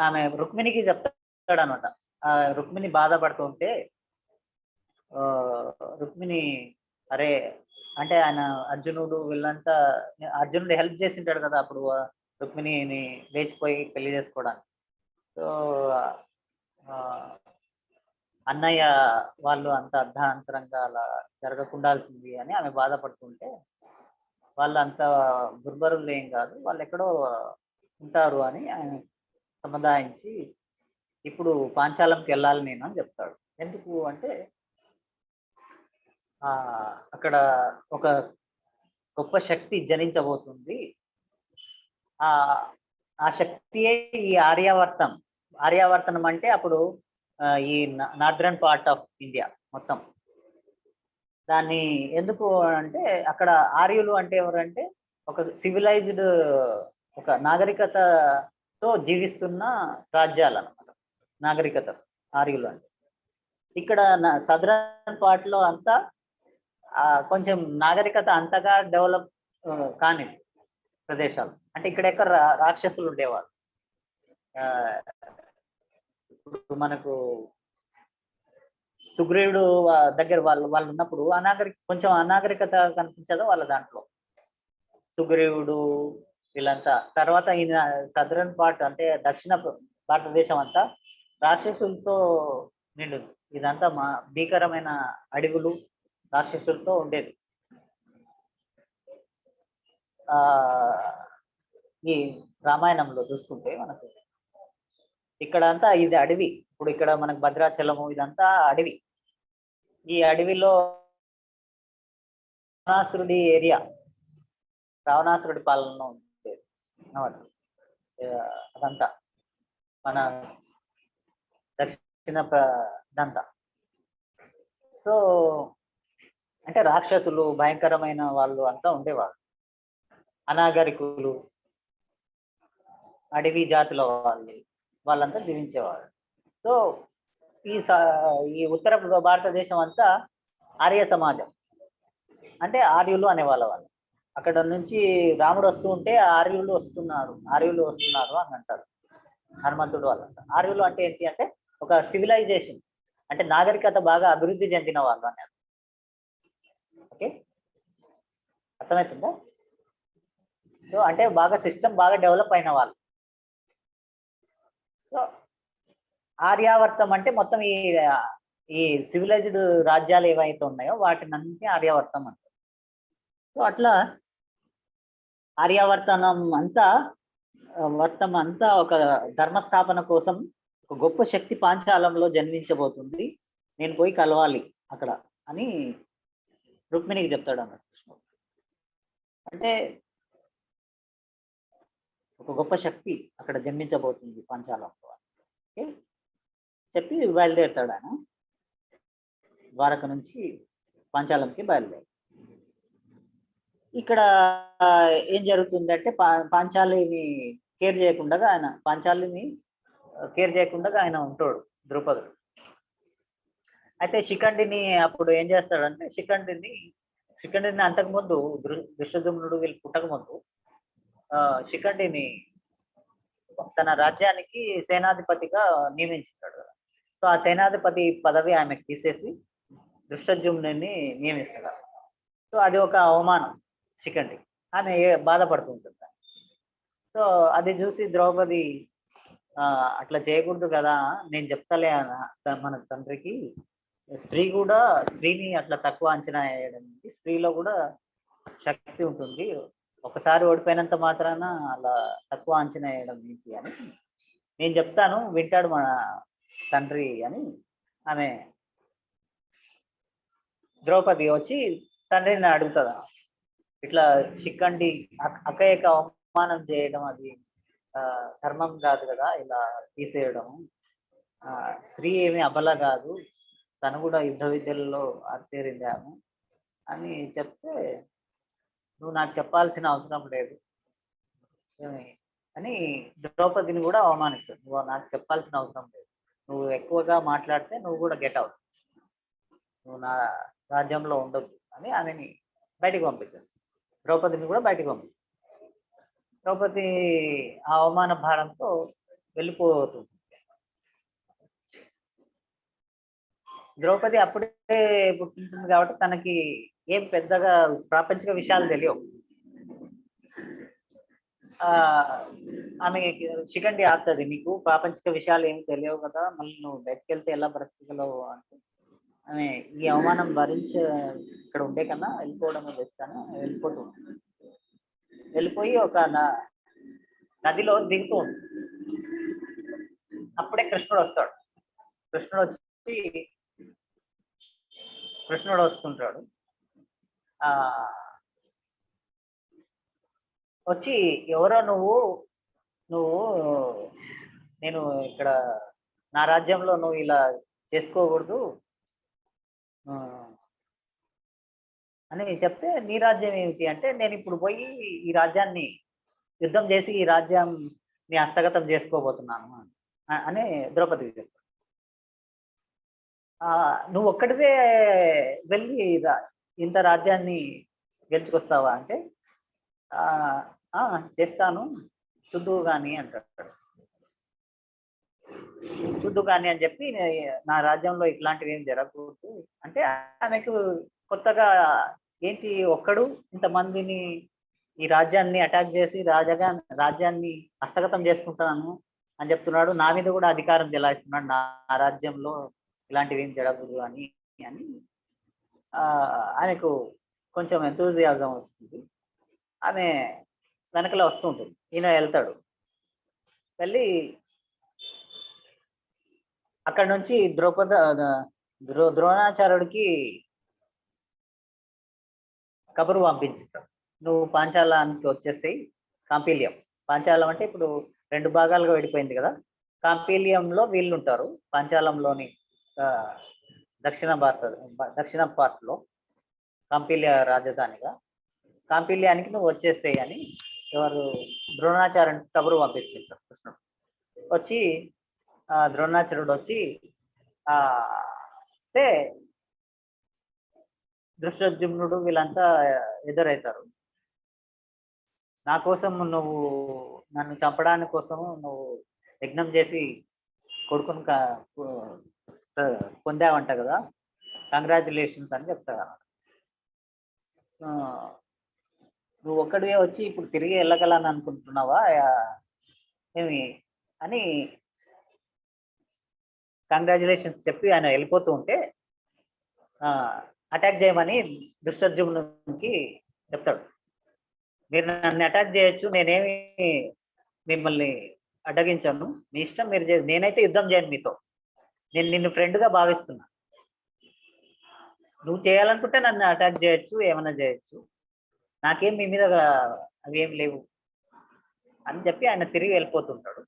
ఆమె రుక్మిణికి చెప్తాడు అనమాట. రుక్మిణి బాధపడుతుంటే రుక్మిణి అరే అంటే ఆయన అర్జునుడు వీళ్ళంతా, అర్జునుడు హెల్ప్ చేసింటాడు కదా అప్పుడు రుక్మిణిని లేచిపోయి పెళ్లి చేసుకోవడానికి. సో అన్నయ్య వాళ్ళు అంత అర్ధాంతరంగా అలా జరగకుండాల్సింది అని ఆమె బాధపడుతుంటే, వాళ్ళు అంత దుర్భరులు ఏం కాదు, వాళ్ళు ఎక్కడో ఉంటారు అని ఆయన సముదాయించి ఇప్పుడు పాంచాలంకి వెళ్ళాలి నేను అని చెప్తాడు. ఎందుకు అంటే అక్కడ ఒక గొప్ప శక్తి జనించబోతుంది. ఆ శక్తియే ఈ ఆర్యావర్తనం అంటే అప్పుడు ఈ నార్దర్న్ పార్ట్ ఆఫ్ ఇండియా మొత్తం. దాన్ని ఎందుకు అంటే అక్కడ ఆర్యులు అంటే ఎవరంటే ఒక సివిలైజ్డ్, ఒక నాగరికతతో జీవిస్తున్న రాజ్యాలన్నమాట. నాగరికత ఆర్యులు అంటే. ఇక్కడ సదరన్ పార్ట్ లో అంతా కొంచెం నాగరికత అంతగా డెవలప్ కాని ప్రదేశాలు. అంటే ఇక్కడ ఎక్కడ రాక్షసులు ఉండేవారు. ఇప్పుడు మనకు సుగ్రీవుడు దగ్గర వాళ్ళు ఉన్నప్పుడు కొంచెం అనాగరికత కనిపించదు వాళ్ళ దాంట్లో. సుగ్రీవుడు వీళ్ళంతా. తర్వాత ఈయన సదరన్ పార్ట్ అంటే దక్షిణ భారతదేశం అంతా రాక్షసులతో నిండు. ఇదంతా భీకరమైన అడవులు రాక్షసులతో ఉండేది. ఈ రామాయణంలో చూస్తుంటే మనకు ఇక్కడ అంతా ఇది అడవి. ఇప్పుడు ఇక్కడ మనకు భద్రాచలము ఇదంతా అడవి. ఈ అడవిలో రావణాసురుడి ఏరియా, రావణాసురుడి పాలన ఉండేది అదంతా మన దక్షిణ ఇదంతా. సో అంటే రాక్షసులు భయంకరమైన వాళ్ళు అంతా ఉండేవాళ్ళు. అనాగరికులు, అడవి జాతుల వాళ్ళంతా జీవించేవాళ్ళు. సో ఈ ఉత్తర భారతదేశం అంతా ఆర్య సమాజం. అంటే ఆర్యులు అనేవాళ్ళ వాళ్ళు. అక్కడ నుంచి రాముడు వస్తూ ఉంటే ఆర్యులు వస్తున్నారు అని అంటారు. హనుమంతుడు వాళ్ళంతా. ఆర్యులు అంటే ఏంటి అంటే ఒక సివిలైజేషన్, అంటే నాగరికత బాగా అభివృద్ధి చెందిన వాళ్ళు అన్నారు. ఓకే, అర్థమవుతుందా? సో అంటే బాగా సిస్టమ్ బాగా డెవలప్ అయిన వాళ్ళు. సో ఆర్యావర్తం అంటే మొత్తం ఈ సివిలైజ్డ్ రాజ్యాలు ఏవైతే ఉన్నాయో వాటిని అన్నింటినీ ఆర్యావర్తం అంటారు. సో అట్లా ఆర్యావర్తనం అంతా ఒక ధర్మస్థాపన కోసం ఒక గొప్ప శక్తి పాంచాలంలో జన్మించబోతుంది, నేను పోయి కలవాలి అక్కడ అని రుక్మిణికి చెప్తాడు అన్నట్టు. అంటే ఒక గొప్ప శక్తి అక్కడ జన్మించబోతుంది పాంచాలంలో. ఓకే, చెప్పి బయలుదేరుతాడు ఆయన. ద్వారక నుంచి పాంచాలంకి బయలుదేరు. ఇక్కడ ఏం జరుగుతుందంటే పాంచాలిని కేర్ చేయకుండా ఆయన ఉంటాడు ద్రౌపదుడు. అయితే శిఖండిని అప్పుడు ఏం చేస్తాడంటే శిఖండిని అంతకుముందు దుష్టద్యుమ్నుడు వీళ్ళు పుట్టకముందు శిఖండిని తన రాజ్యానికి సేనాధిపతిగా నియమించుతాడు కదా. సో ఆ సేనాధిపతి పదవి ఆమెకు తీసేసి దుష్టద్యుమ్నుని నియమిస్తాడు. సో అది ఒక అవమానం శిఖండి. ఆమె బాధపడుతుంటుంది. సో అది చూసి ద్రౌపది అట్లా చేయకూడదు కదా, నేను చెప్తలే మన తండ్రికి, స్త్రీని అట్లా తక్కువ అంచనా వేయడం, స్త్రీలో కూడా శక్తి ఉంటుంది, ఒకసారి ఓడిపోయినంత మాత్రాన అలా తక్కువ అంచనా వేయడం ఏంటి అని నేను చెప్తాను, వింటాడు మన తండ్రి అని ఆమె ద్రౌపది వచ్చి తండ్రిని అడుగుతుంది. ఇట్లా శిఖండి అక్కయ్యకి అవమానం చేయడం అది ధర్మం కాదు కదా, ఇలా తీసేయడం. స్త్రీ ఏమి అబల కాదు, తను కూడా యుద్ధ విద్యలలో ఆరితేరింది ఆమె అని చెప్తే, నువ్వు నాకు చెప్పాల్సిన అవసరం లేదు అని ద్రౌపదిని కూడా అవమానిస్తాడు. నువ్వు నాకు చెప్పాల్సిన అవసరం లేదు, నువ్వు ఎక్కువగా మాట్లాడితే నువ్వు కూడా గెట్ అవుట్, నువ్వు నా రాజ్యంలో ఉండొద్దు అని ఆమెని బయటికి పంపించేస్తాడు. ద్రౌపదిని కూడా బయటికి పంపిస్తుంది. ద్రౌపది ఆ అవమాన భారంతో వెళ్ళిపోతుంది. ద్రౌపది అప్పుడే పుట్టింటుంది కాబట్టి తనకి ఏం పెద్దగా ప్రాపంచిక విషయాలు తెలియవు. ఆమె శిఖండి ఆపుతుంది, నీకు ప్రాపంచిక విషయాలు ఏమి తెలియవు కదా, మళ్ళీ నువ్వు బయటకు వెళ్తే ఎలా బ్రతకగలవు అంటే, ఆమె ఈ అవమానం భరించి ఇక్కడ ఉండే కన్నా వెళ్ళిపోవడం బెస్ట్ అని వెళ్ళిపోతుంది. వెళ్ళిపోయి ఒక నదిలో దిగుతూ ఉంటుంది. అప్పుడే కృష్ణుడు వస్తాడు. కృష్ణుడు వస్తుంటాడు. వచ్చి ఎవరో నువ్వు నువ్వు నేను ఇక్కడ నా రాజ్యంలో నువ్వు ఇలా చేసుకోకూడదు ఆ, అని చెప్తే, నీ రాజ్యం ఏమిటి అంటే, నేను ఇప్పుడు పోయి ఈ రాజ్యాన్ని యుద్ధం చేసి ఈ రాజ్యాన్ని హస్తగతం చేసుకోబోతున్నాను అని ద్రౌపదికి చెప్తాడు. నువ్వు ఒక్కడివే వెళ్ళి ఇంత రాజ్యాన్ని గెలుచుకొస్తావా అంటే, ఆ ఆ, చేస్తాను, చూద్దువు గాని అంటాడు. చూద్దు కానీ అని చెప్పి, నా రాజ్యంలో ఇట్లాంటివి ఏం జరగకూడదు అంటే, ఆమెకు కొత్తగా ఏంటి ఒక్కడు ఇంతమందిని ఈ రాజ్యాన్ని అటాక్ చేసి రాజ్యాన్ని హస్తగతం చేసుకుంటాను అని చెప్తున్నాడు, నా మీద కూడా అధికారం చెలాయిస్తున్నాడు, నా రాజ్యంలో ఇలాంటివి ఏం జరగదు అని అని ఆమెకు కొంచెం ఎంతూజియాజం వస్తుంది. ఆమె వెనకలో వస్తూ ఉంటుంది. ఈయన వెళ్తాడు. వెళ్ళి అక్కడ నుంచి ద్రోణాచార్యుడికి కబురు పంపించాడు, నువ్వు పాంచాలానికి వచ్చేసేయి. పాంచాలం అంటే ఇప్పుడు 2 భాగాలుగా విడిపోయింది కదా. కాంపిలియంలో వీళ్ళు ఉంటారు, పాంచాలంలోని దక్షిణ పార్ట్లో కాంపిలియ రాజధానిగా. కాంపిలియానికి నువ్వు వచ్చేసేయి అని ఎవరు ద్రోణాచార్యుడికి కబురు పంపించారు. కృష్ణుడు వచ్చి ద్రోణాచార్యుడు వచ్చి అంటే దృష్టజుమ్నుడు వీళ్ళంతా ఎదురవుతారు. నా కోసం నువ్వు నన్ను చంపడానికి కోసము నువ్వు యజ్ఞం చేసి కొడుకుని పొందావంట కదా, కంగ్రాచులేషన్స్ అని చెప్తాడు. నువ్వు ఒక్కడివే వచ్చి ఇప్పుడు తిరిగి వెళ్ళగలని అనుకుంటున్నావా ఏమి అని కంగ్రాచులేషన్స్ చెప్పి ఆయన వెళ్ళిపోతూ ఉంటే, అటాక్ చేయమని దృష్టజుమ్నుడికి చెప్తాడు. మీరు నన్ను అటాక్ చేయొచ్చు, నేనేమి మిమ్మల్ని అడ్డగించాను, మీ ఇష్టం మీరు నేనైతే యుద్ధం చేయను మీతో, నేను నిన్ను ఫ్రెండ్గా భావిస్తున్నా, నువ్వు చేయాలనుకుంటే నన్ను అటాక్ చేయొచ్చు, ఏమైనా చేయొచ్చు, నాకేం మీ మీద అవి ఏం లేవు అని చెప్పి ఆయన తిరిగి వెళ్ళిపోతుంటాడు.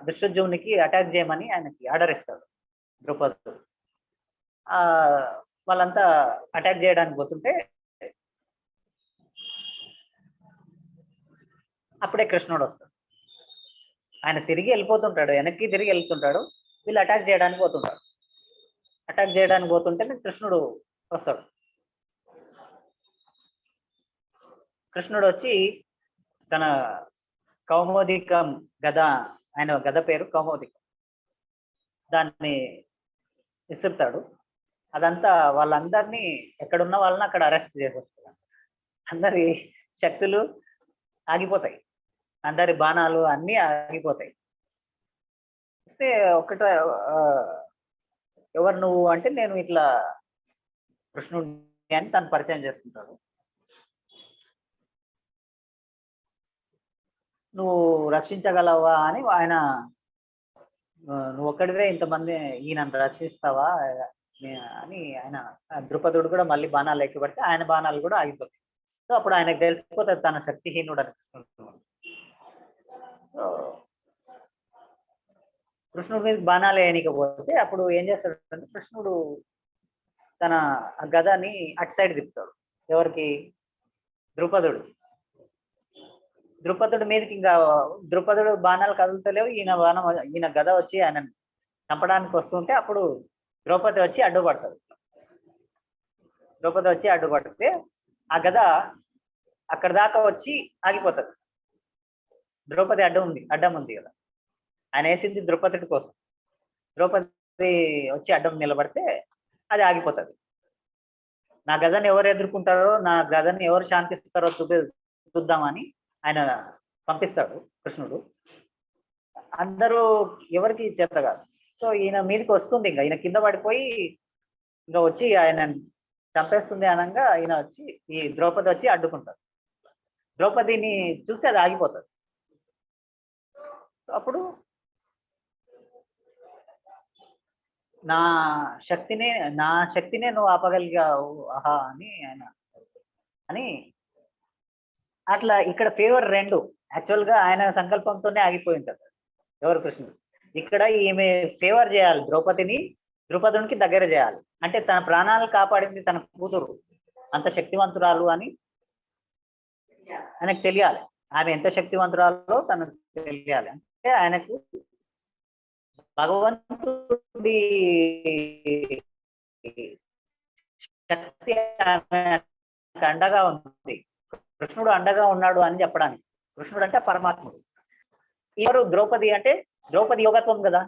దృష్టజుమ్నుడికి అటాక్ చేయమని ఆయనకి ఆర్డర్ ఇస్తాడు ద్రౌపదుడు. వాళ్ళంతా అటాక్ చేయడానికి పోతుంటే అప్పుడే కృష్ణుడు వస్తాడు. ఆయన తిరిగి వెళ్ళిపోతుంటాడు, వెనక్కి తిరిగి వెళ్తుంటాడు, వీళ్ళు అటాక్ చేయడానికి పోతుంటారు. అటాక్ చేయడానికి పోతుంటే కృష్ణుడు వస్తాడు. కృష్ణుడు వచ్చి తన కౌమోదికం గద, ఆయన గద పేరు కౌమోదికం, దాన్ని విసురుతాడు. అదంతా వాళ్ళందరినీ, ఎక్కడున్న వాళ్ళని అక్కడ అరెస్ట్ చేసేస్తాడు. అందరి శక్తులు ఆగిపోతాయి, అందరి బాణాలు అన్నీ ఆగిపోతాయి. అయితే ఒకట ఎవరు నువ్వు అంటే, నేను ఇట్లా కృష్ణుడిని అని తను పరిచయం చేసుకుంటాడు. నువ్వు రక్షించగలవా అని ఆయన, నువ్వు ఒక్కడివే ఇంతమంది ఈయనను రక్షిస్తావా అని ఆయన, ద్రుపదుడు కూడా మళ్ళీ బాణాలు ఎక్కిపడితే ఆయన బాణాలు కూడా ఆగిపోతాయి. సో అప్పుడు ఆయనకు తెలిసిపోతుంది తన శక్తిహీనుడు అని. సో కృష్ణుడి మీద బాణాలు వేయనికపోతే అప్పుడు ఏం చేస్తాడు, కృష్ణుడు తన గదని అటు సైడ్ తిప్పుతాడు. ఎవరికి? ద్రుపదుడు. ద్రుపదుడి మీదకి ఇంకా ద్రుపదుడు బాణాలు కదులుతలేవు, ఈయన గద వచ్చి ఆయన చంపడానికి వస్తుంటే అప్పుడు ద్రౌపది వచ్చి అడ్డుపడుతుంది. ద్రౌపది వచ్చి అడ్డుపడితే ఆ గద అక్కడ దాకా వచ్చి ఆగిపోతుంది. ద్రౌపది అడ్డం ఉంది కదా, ఆయన వేసింది ద్రౌపది కోసం. ద్రౌపది వచ్చి అడ్డం నిలబడితే అది ఆగిపోతుంది. నా గదని ఎవరు ఎదుర్కొంటారో, నా గదని ఎవరు శాంతిస్తారో చూద్దామని ఆయన పంపిస్తాడు కృష్ణుడు. అందరూ ఎవరికి చేత కాదు. సో ఈయన మీదకి వస్తుంది, ఇంకా ఈయన కింద పడిపోయి ఇంకా వచ్చి ఆయన చంపేస్తుంది అనగా ఈయన వచ్చి, ఈ ద్రౌపది వచ్చి అడ్డుకుంటారు. ద్రౌపదిని చూసి అది ఆగిపోతుంది. అప్పుడు నా శక్తినే నువ్వు ఆపగలిగావు అని ఆయన అని అట్లా ఇక్కడ ఫేవర్ 2. యాక్చువల్ గా ఆయన సంకల్పంతోనే ఆగిపోయి ఉంటుంది. ఎవరు? కృష్ణుడు. ఇక్కడ ఈమె ఫేవర్ చేయాలి ద్రౌపదిని, ద్రుపదునికి దగ్గర చేయాలి. అంటే తన ప్రాణాలు కాపాడింది తన కూతురు, అంత శక్తివంతురాలు అని ఆయనకు తెలియాలి. ఆమె ఎంత శక్తివంతురాలో తనకు తెలియాలి. అంటే ఆయనకు భగవంతుడి శక్తి ఆమెకు అండగా ఉంది. కృష్ణుడు అండగా ఉన్నాడు అని చెప్పడానికి. కృష్ణుడు అంటే పరమాత్ముడు. ఎవరు? ద్రౌపది. అంటే ద్రౌపది యోగత్వం కదా.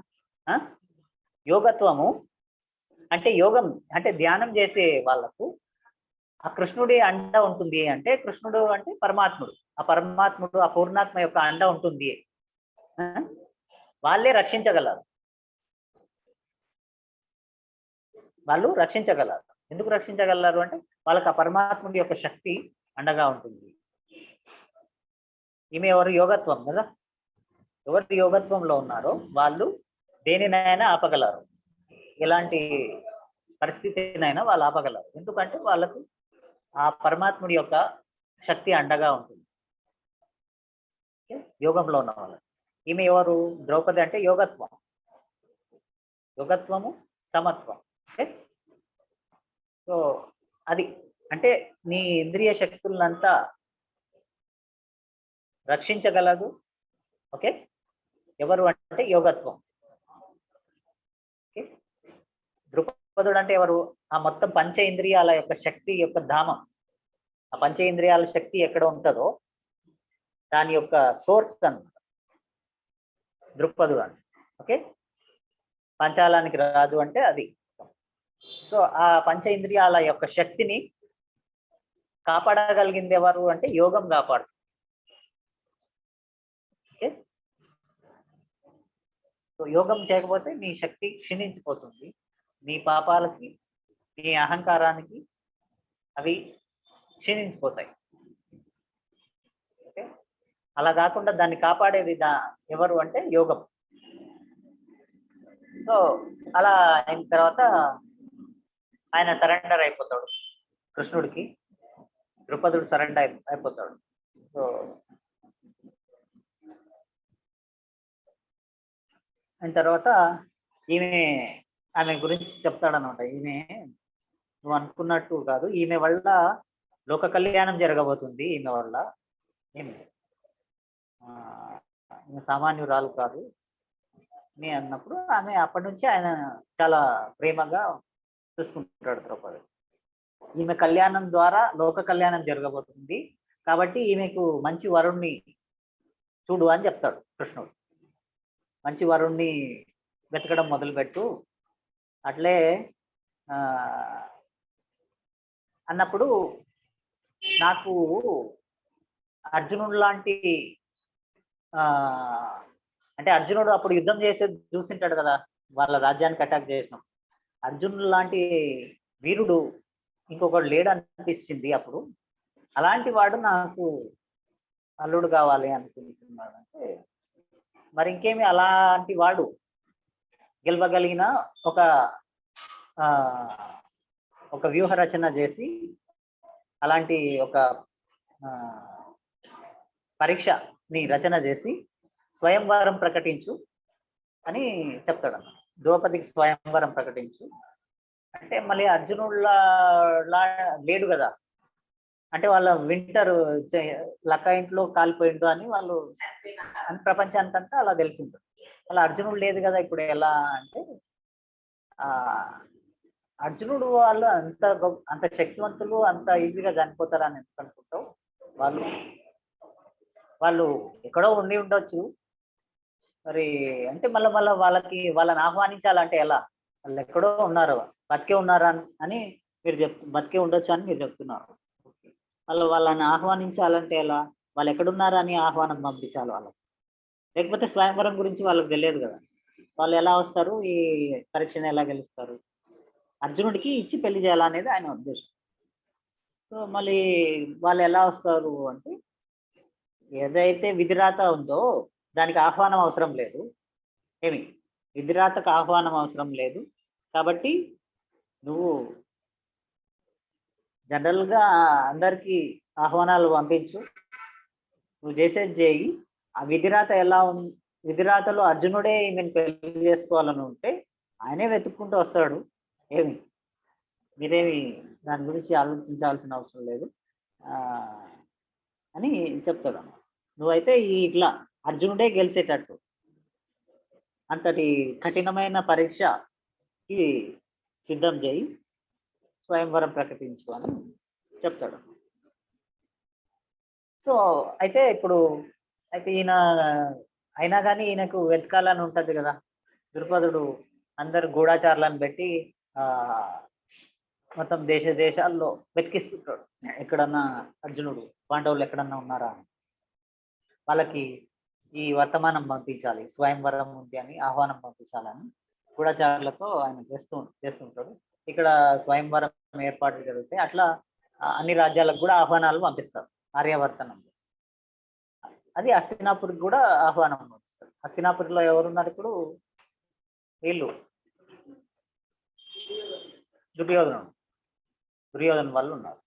యోగత్వము అంటే యోగం అంటే ధ్యానం చేసే వాళ్ళకు ఆ కృష్ణుడి అండ ఉంటుంది. అంటే కృష్ణుడు అంటే పరమాత్ముడు. ఆ పరమాత్ముడు, ఆ పూర్ణాత్మ యొక్క అండ ఉంటుంది. వాళ్ళే రక్షించగలరు. వాళ్ళు రక్షించగలరు. ఎందుకు రక్షించగలరు అంటే వాళ్ళకి ఆ పరమాత్ముడి యొక్క శక్తి అండగా ఉంటుంది. ఈమె ఎవరు? యోగత్వం కదా. ఎవరు యోగత్వంలో ఉన్నారో వాళ్ళు దేనినైనా ఆపగలరు. ఎలాంటి పరిస్థితినైనా వాళ్ళు ఆపగలరు. ఎందుకంటే వాళ్ళకు ఆ పరమాత్ముడి యొక్క శక్తి అండగా ఉంటుంది. యోగంలో ఉన్న వాళ్ళు. ఈమె ఎవరు? ద్రౌపది. అంటే యోగత్వం. యోగత్వము, సమత్వం. ఓకే. సో అది అంటే నీ ఇంద్రియ శక్తులంతా రక్షించగలదు. ఓకే. ఎవరు అంటే యోగత్వం. ఓకే. ద్రుపదుడు అంటే ఎవరు? ఆ మొత్తం పంచ ఇంద్రియాల యొక్క శక్తి యొక్క ధామం. ఆ పంచ ఇంద్రియాల శక్తి ఎక్కడ ఉంటుందో దాని యొక్క సోర్స్ అన్నమాట ద్రుపదుడు అంటే. ఓకే. పంచాలానికి రాదు అంటే అది. సో ఆ పంచ ఇంద్రియాల యొక్క శక్తిని కాపాడగలిగింది ఎవరు అంటే యోగం కాపాడు. ఓకే. సో యోగం చేయకపోతే నీ శక్తి క్షీణించిపోతుంది. నీ పాపాలకి, నీ అహంకారానికి అవి క్షీణించిపోతాయి. ఓకే. అలా కాకుండా దాన్ని కాపాడేది ఎవరు అంటే యోగం. సో అలా అయిన తర్వాత ఆయన సరెండర్ అయిపోతాడు కృష్ణుడికి. ద్రుపదుడు సరెండర్ అయిపోతాడు. సో అయిన తర్వాత ఆమె గురించి చెప్తాడనమాట. ఈమె నువ్వు అనుకున్నట్టు కాదు, ఈమె వల్ల లోక కళ్యాణం జరగబోతుంది. ఈమె వల్ల ఈమె సామాన్యురాలు కాదు అని అన్నప్పుడు ఆమె అప్పటి నుంచి ఆయన చాలా ప్రేమగా చూసుకుంటాడు ద్రౌపది. ఈమె కళ్యాణం ద్వారా లోక కళ్యాణం జరగబోతుంది కాబట్టి ఈమెకు మంచి వరుణ్ణి చూడు అని చెప్తాడు కృష్ణుడు. మంచి వరుణ్ణి వెతకడం మొదలుపెట్టు. అట్లే అన్నప్పుడు నాకు అర్జునుడు లాంటి అంటే అర్జునుడు అప్పుడు యుద్ధం చేసేది చూసింటాడు కదా, వాళ్ళ రాజ్యానికి అటాక్ చేసినాం. అర్జునుడు లాంటి వీరుడు ఇంకొకడు లేడు అనిపించింది అప్పుడు. అలాంటి వాడు నాకు అల్లుడు కావాలి అనుకుంటున్నాడు. అంటే మరి ఇంకేమి అలాంటి వాడు గెలవగలిగిన ఒక వ్యూహ రచన చేసి అలాంటి ఒక పరీక్షని రచన చేసి స్వయంవరం ప్రకటించు అని చెప్తాడు అన్న. ద్రౌపదికి స్వయంవరం ప్రకటించు అంటే మళ్ళీ అర్జునుడులా లేడు కదా. అంటే వాళ్ళ వింటర్ లక్క ఇంట్లో కాలిపోయిండు అని వాళ్ళు అని ప్రపంచానికంతా అలా తెలిసింది. అలా అర్జునుడు లేదు కదా ఇప్పుడు ఎలా అంటే అర్జునుడు వాళ్ళు అంత శక్తివంతులు అంత ఈజీగా చనిపోతారని ఎందుకు అనుకుంటావు? వాళ్ళు ఎక్కడో ఉండి ఉండొచ్చు మరి. అంటే మళ్ళీ వాళ్ళని ఆహ్వానించాలంటే ఎలా? వాళ్ళు ఎక్కడో ఉన్నారు, బతికే ఉన్నారా అని మీరు బతికే ఉండొచ్చు అని మీరు చెప్తున్నారు. వాళ్ళని ఆహ్వానించాలంటే ఎలా? వాళ్ళు ఎక్కడున్నారని ఆహ్వానం పంపించాలి వాళ్ళకి. లేకపోతే స్వయంవరం గురించి వాళ్ళకి తెలియదు కదా, వాళ్ళు ఎలా వస్తారు, ఈ పరీక్షను ఎలా గెలుస్తారు? అర్జునుడికి ఇచ్చి పెళ్లి చేయాలనేది ఆయన ఉద్దేశం. సో మళ్ళీ వాళ్ళు ఎలా వస్తారు అంటే ఏదైతే విధిరాత ఉందో దానికి ఆహ్వానం అవసరం లేదు. విధిరాతకు ఆహ్వానం అవసరం లేదు కాబట్టి నువ్వు జనరల్గా అందరికీ ఆహ్వానాలు పంపించు. నువ్వు చేసేది చేయి. ఆ విధిరాత ఎలా ఉంది, విధిరాతలో అర్జునుడే ఈమెను పెళ్లి చేసుకోవాలని ఉంటే ఆయనే వెతుక్కుంటూ వస్తాడు. ఏమి మీరేమి దాని గురించి ఆలోచించాల్సిన అవసరం లేదు అని చెప్తాడు అన్నమాట. నువ్వైతే ఇట్లా అర్జునుడే గెలిచేటట్టు అంతటి కఠినమైన పరీక్షకి సిద్ధం చేయి, స్వయంవరం ప్రకటించు అని చెప్తాడు. సో అయితే ఇప్పుడు ఈయన అయినా కానీ ఈయనకు వెతకాలని ఉంటది కదా. ద్రుపదుడు అందరు గూఢాచారులను పెట్టి మొత్తం దేశాల్లో వెతికిస్తుంటాడు, ఎక్కడన్నా అర్జునుడు పాండవులు ఎక్కడన్నా ఉన్నారా అని. వాళ్ళకి ఈ వర్తమానం పంపించాలి, స్వయంవరం ఉంది అని ఆహ్వానం పంపించాలని గూఢాచారులతో ఆయన చేస్తుంటాడు. ఇక్కడ స్వయంవరం ఏర్పాట్లు జరుగుతాయి. అట్లా అన్ని రాజ్యాలకు కూడా ఆహ్వానాలు పంపిస్తారు. ఆర్యావర్తనంలో అది హస్తినాపురికి కూడా ఆహ్వానం పంపిస్తారు. హస్తినాపురిలో ఎవరున్నారు ఇప్పుడు? వీళ్ళు దుర్యోధన వాళ్ళు ఉన్నారు.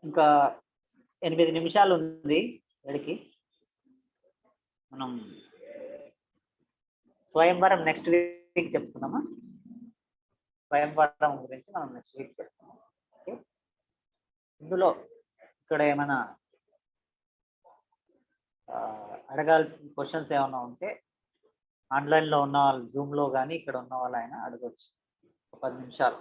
ఇంకా 8 నిమిషాలు ఉంది వీడికి. మనం స్వయంవరం నెక్స్ట్ వీక్ చెప్తున్నామా? స్వయంవరం గురించి మనం నెక్స్ట్ వీక్ చెప్తున్నాం. ఓకే, ఇందులో ఇక్కడ ఏమైనా అడగాల్సిన క్వశ్చన్స్ ఏమైనా ఉంటే ఆన్లైన్లో ఉన్న వాళ్ళు, జూమ్లో కానీ ఇక్కడ ఉన్న వాళ్ళు అయినా అడగవచ్చు. 10 నిమిషాలు.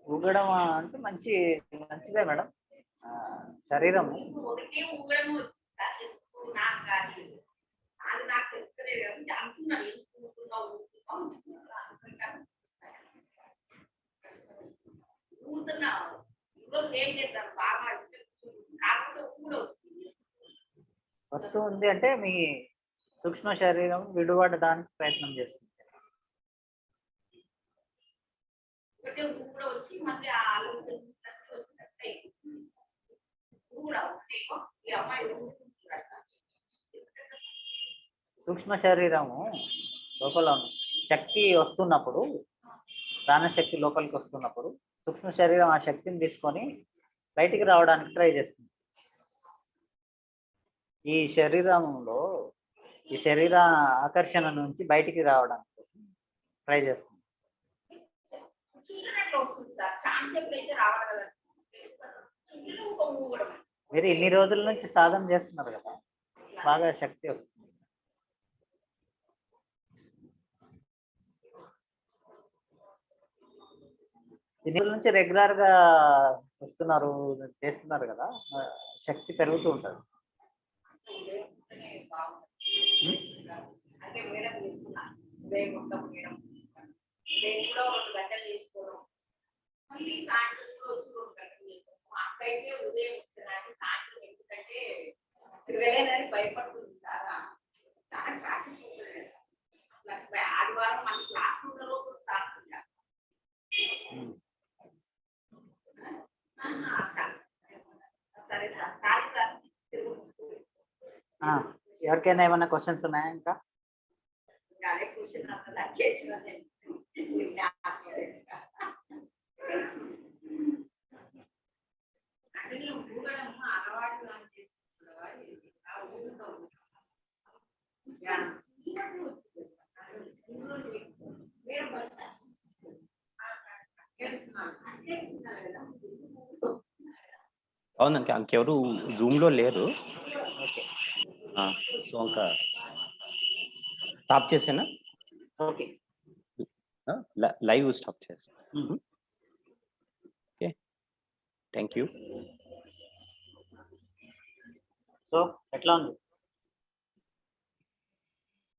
ఊగడం అంటే మంచిదే మేడం. శరీరం వస్తూ ఉంది అంటే మీ సూక్ష్మ శరీరం విడువడడానికి ప్రయత్నం చేస్తుంది. సూక్ష్మ శరీరము లోపల శక్తి వస్తున్నప్పుడు, ప్రాణశక్తి లోపలికి వస్తున్నప్పుడు సూక్ష్మ శరీరం ఆ శక్తిని తీసుకొని బయటికి రావడానికి ట్రై చేస్తుంది. ఈ శరీరంలో ఈ శరీర ఆకర్షణ నుంచి బయటికి రావడానికి కోసం ట్రై చేస్తుంది. మీరు ఇన్ని రోజుల నుంచి సాధన చేస్తున్నారు కదా, బాగా శక్తి వస్తుంది. ఇన్ని రోజుల నుంచి రెగ్యులర్ గా వస్తున్నారు, చేస్తున్నారు కదా, శక్తి పెరుగుతూ ఉంటుంది. భయపడుతుంది సార్. ఆదివారం మన క్లాస్ లోపు సరే సార్. ఎవరికైనా ఏమైనా క్వశ్చన్స్ ఉన్నాయా? ఇంకా అవునండి, ఇంకెవరు జూమ్ లో లేరు. సో ఇంకా స్టాప్ చేసేనా? ఓకే, లైవ్ స్టాప్ చేస్తాను. Okay, thank you. సో ఎట్లా ఉంది?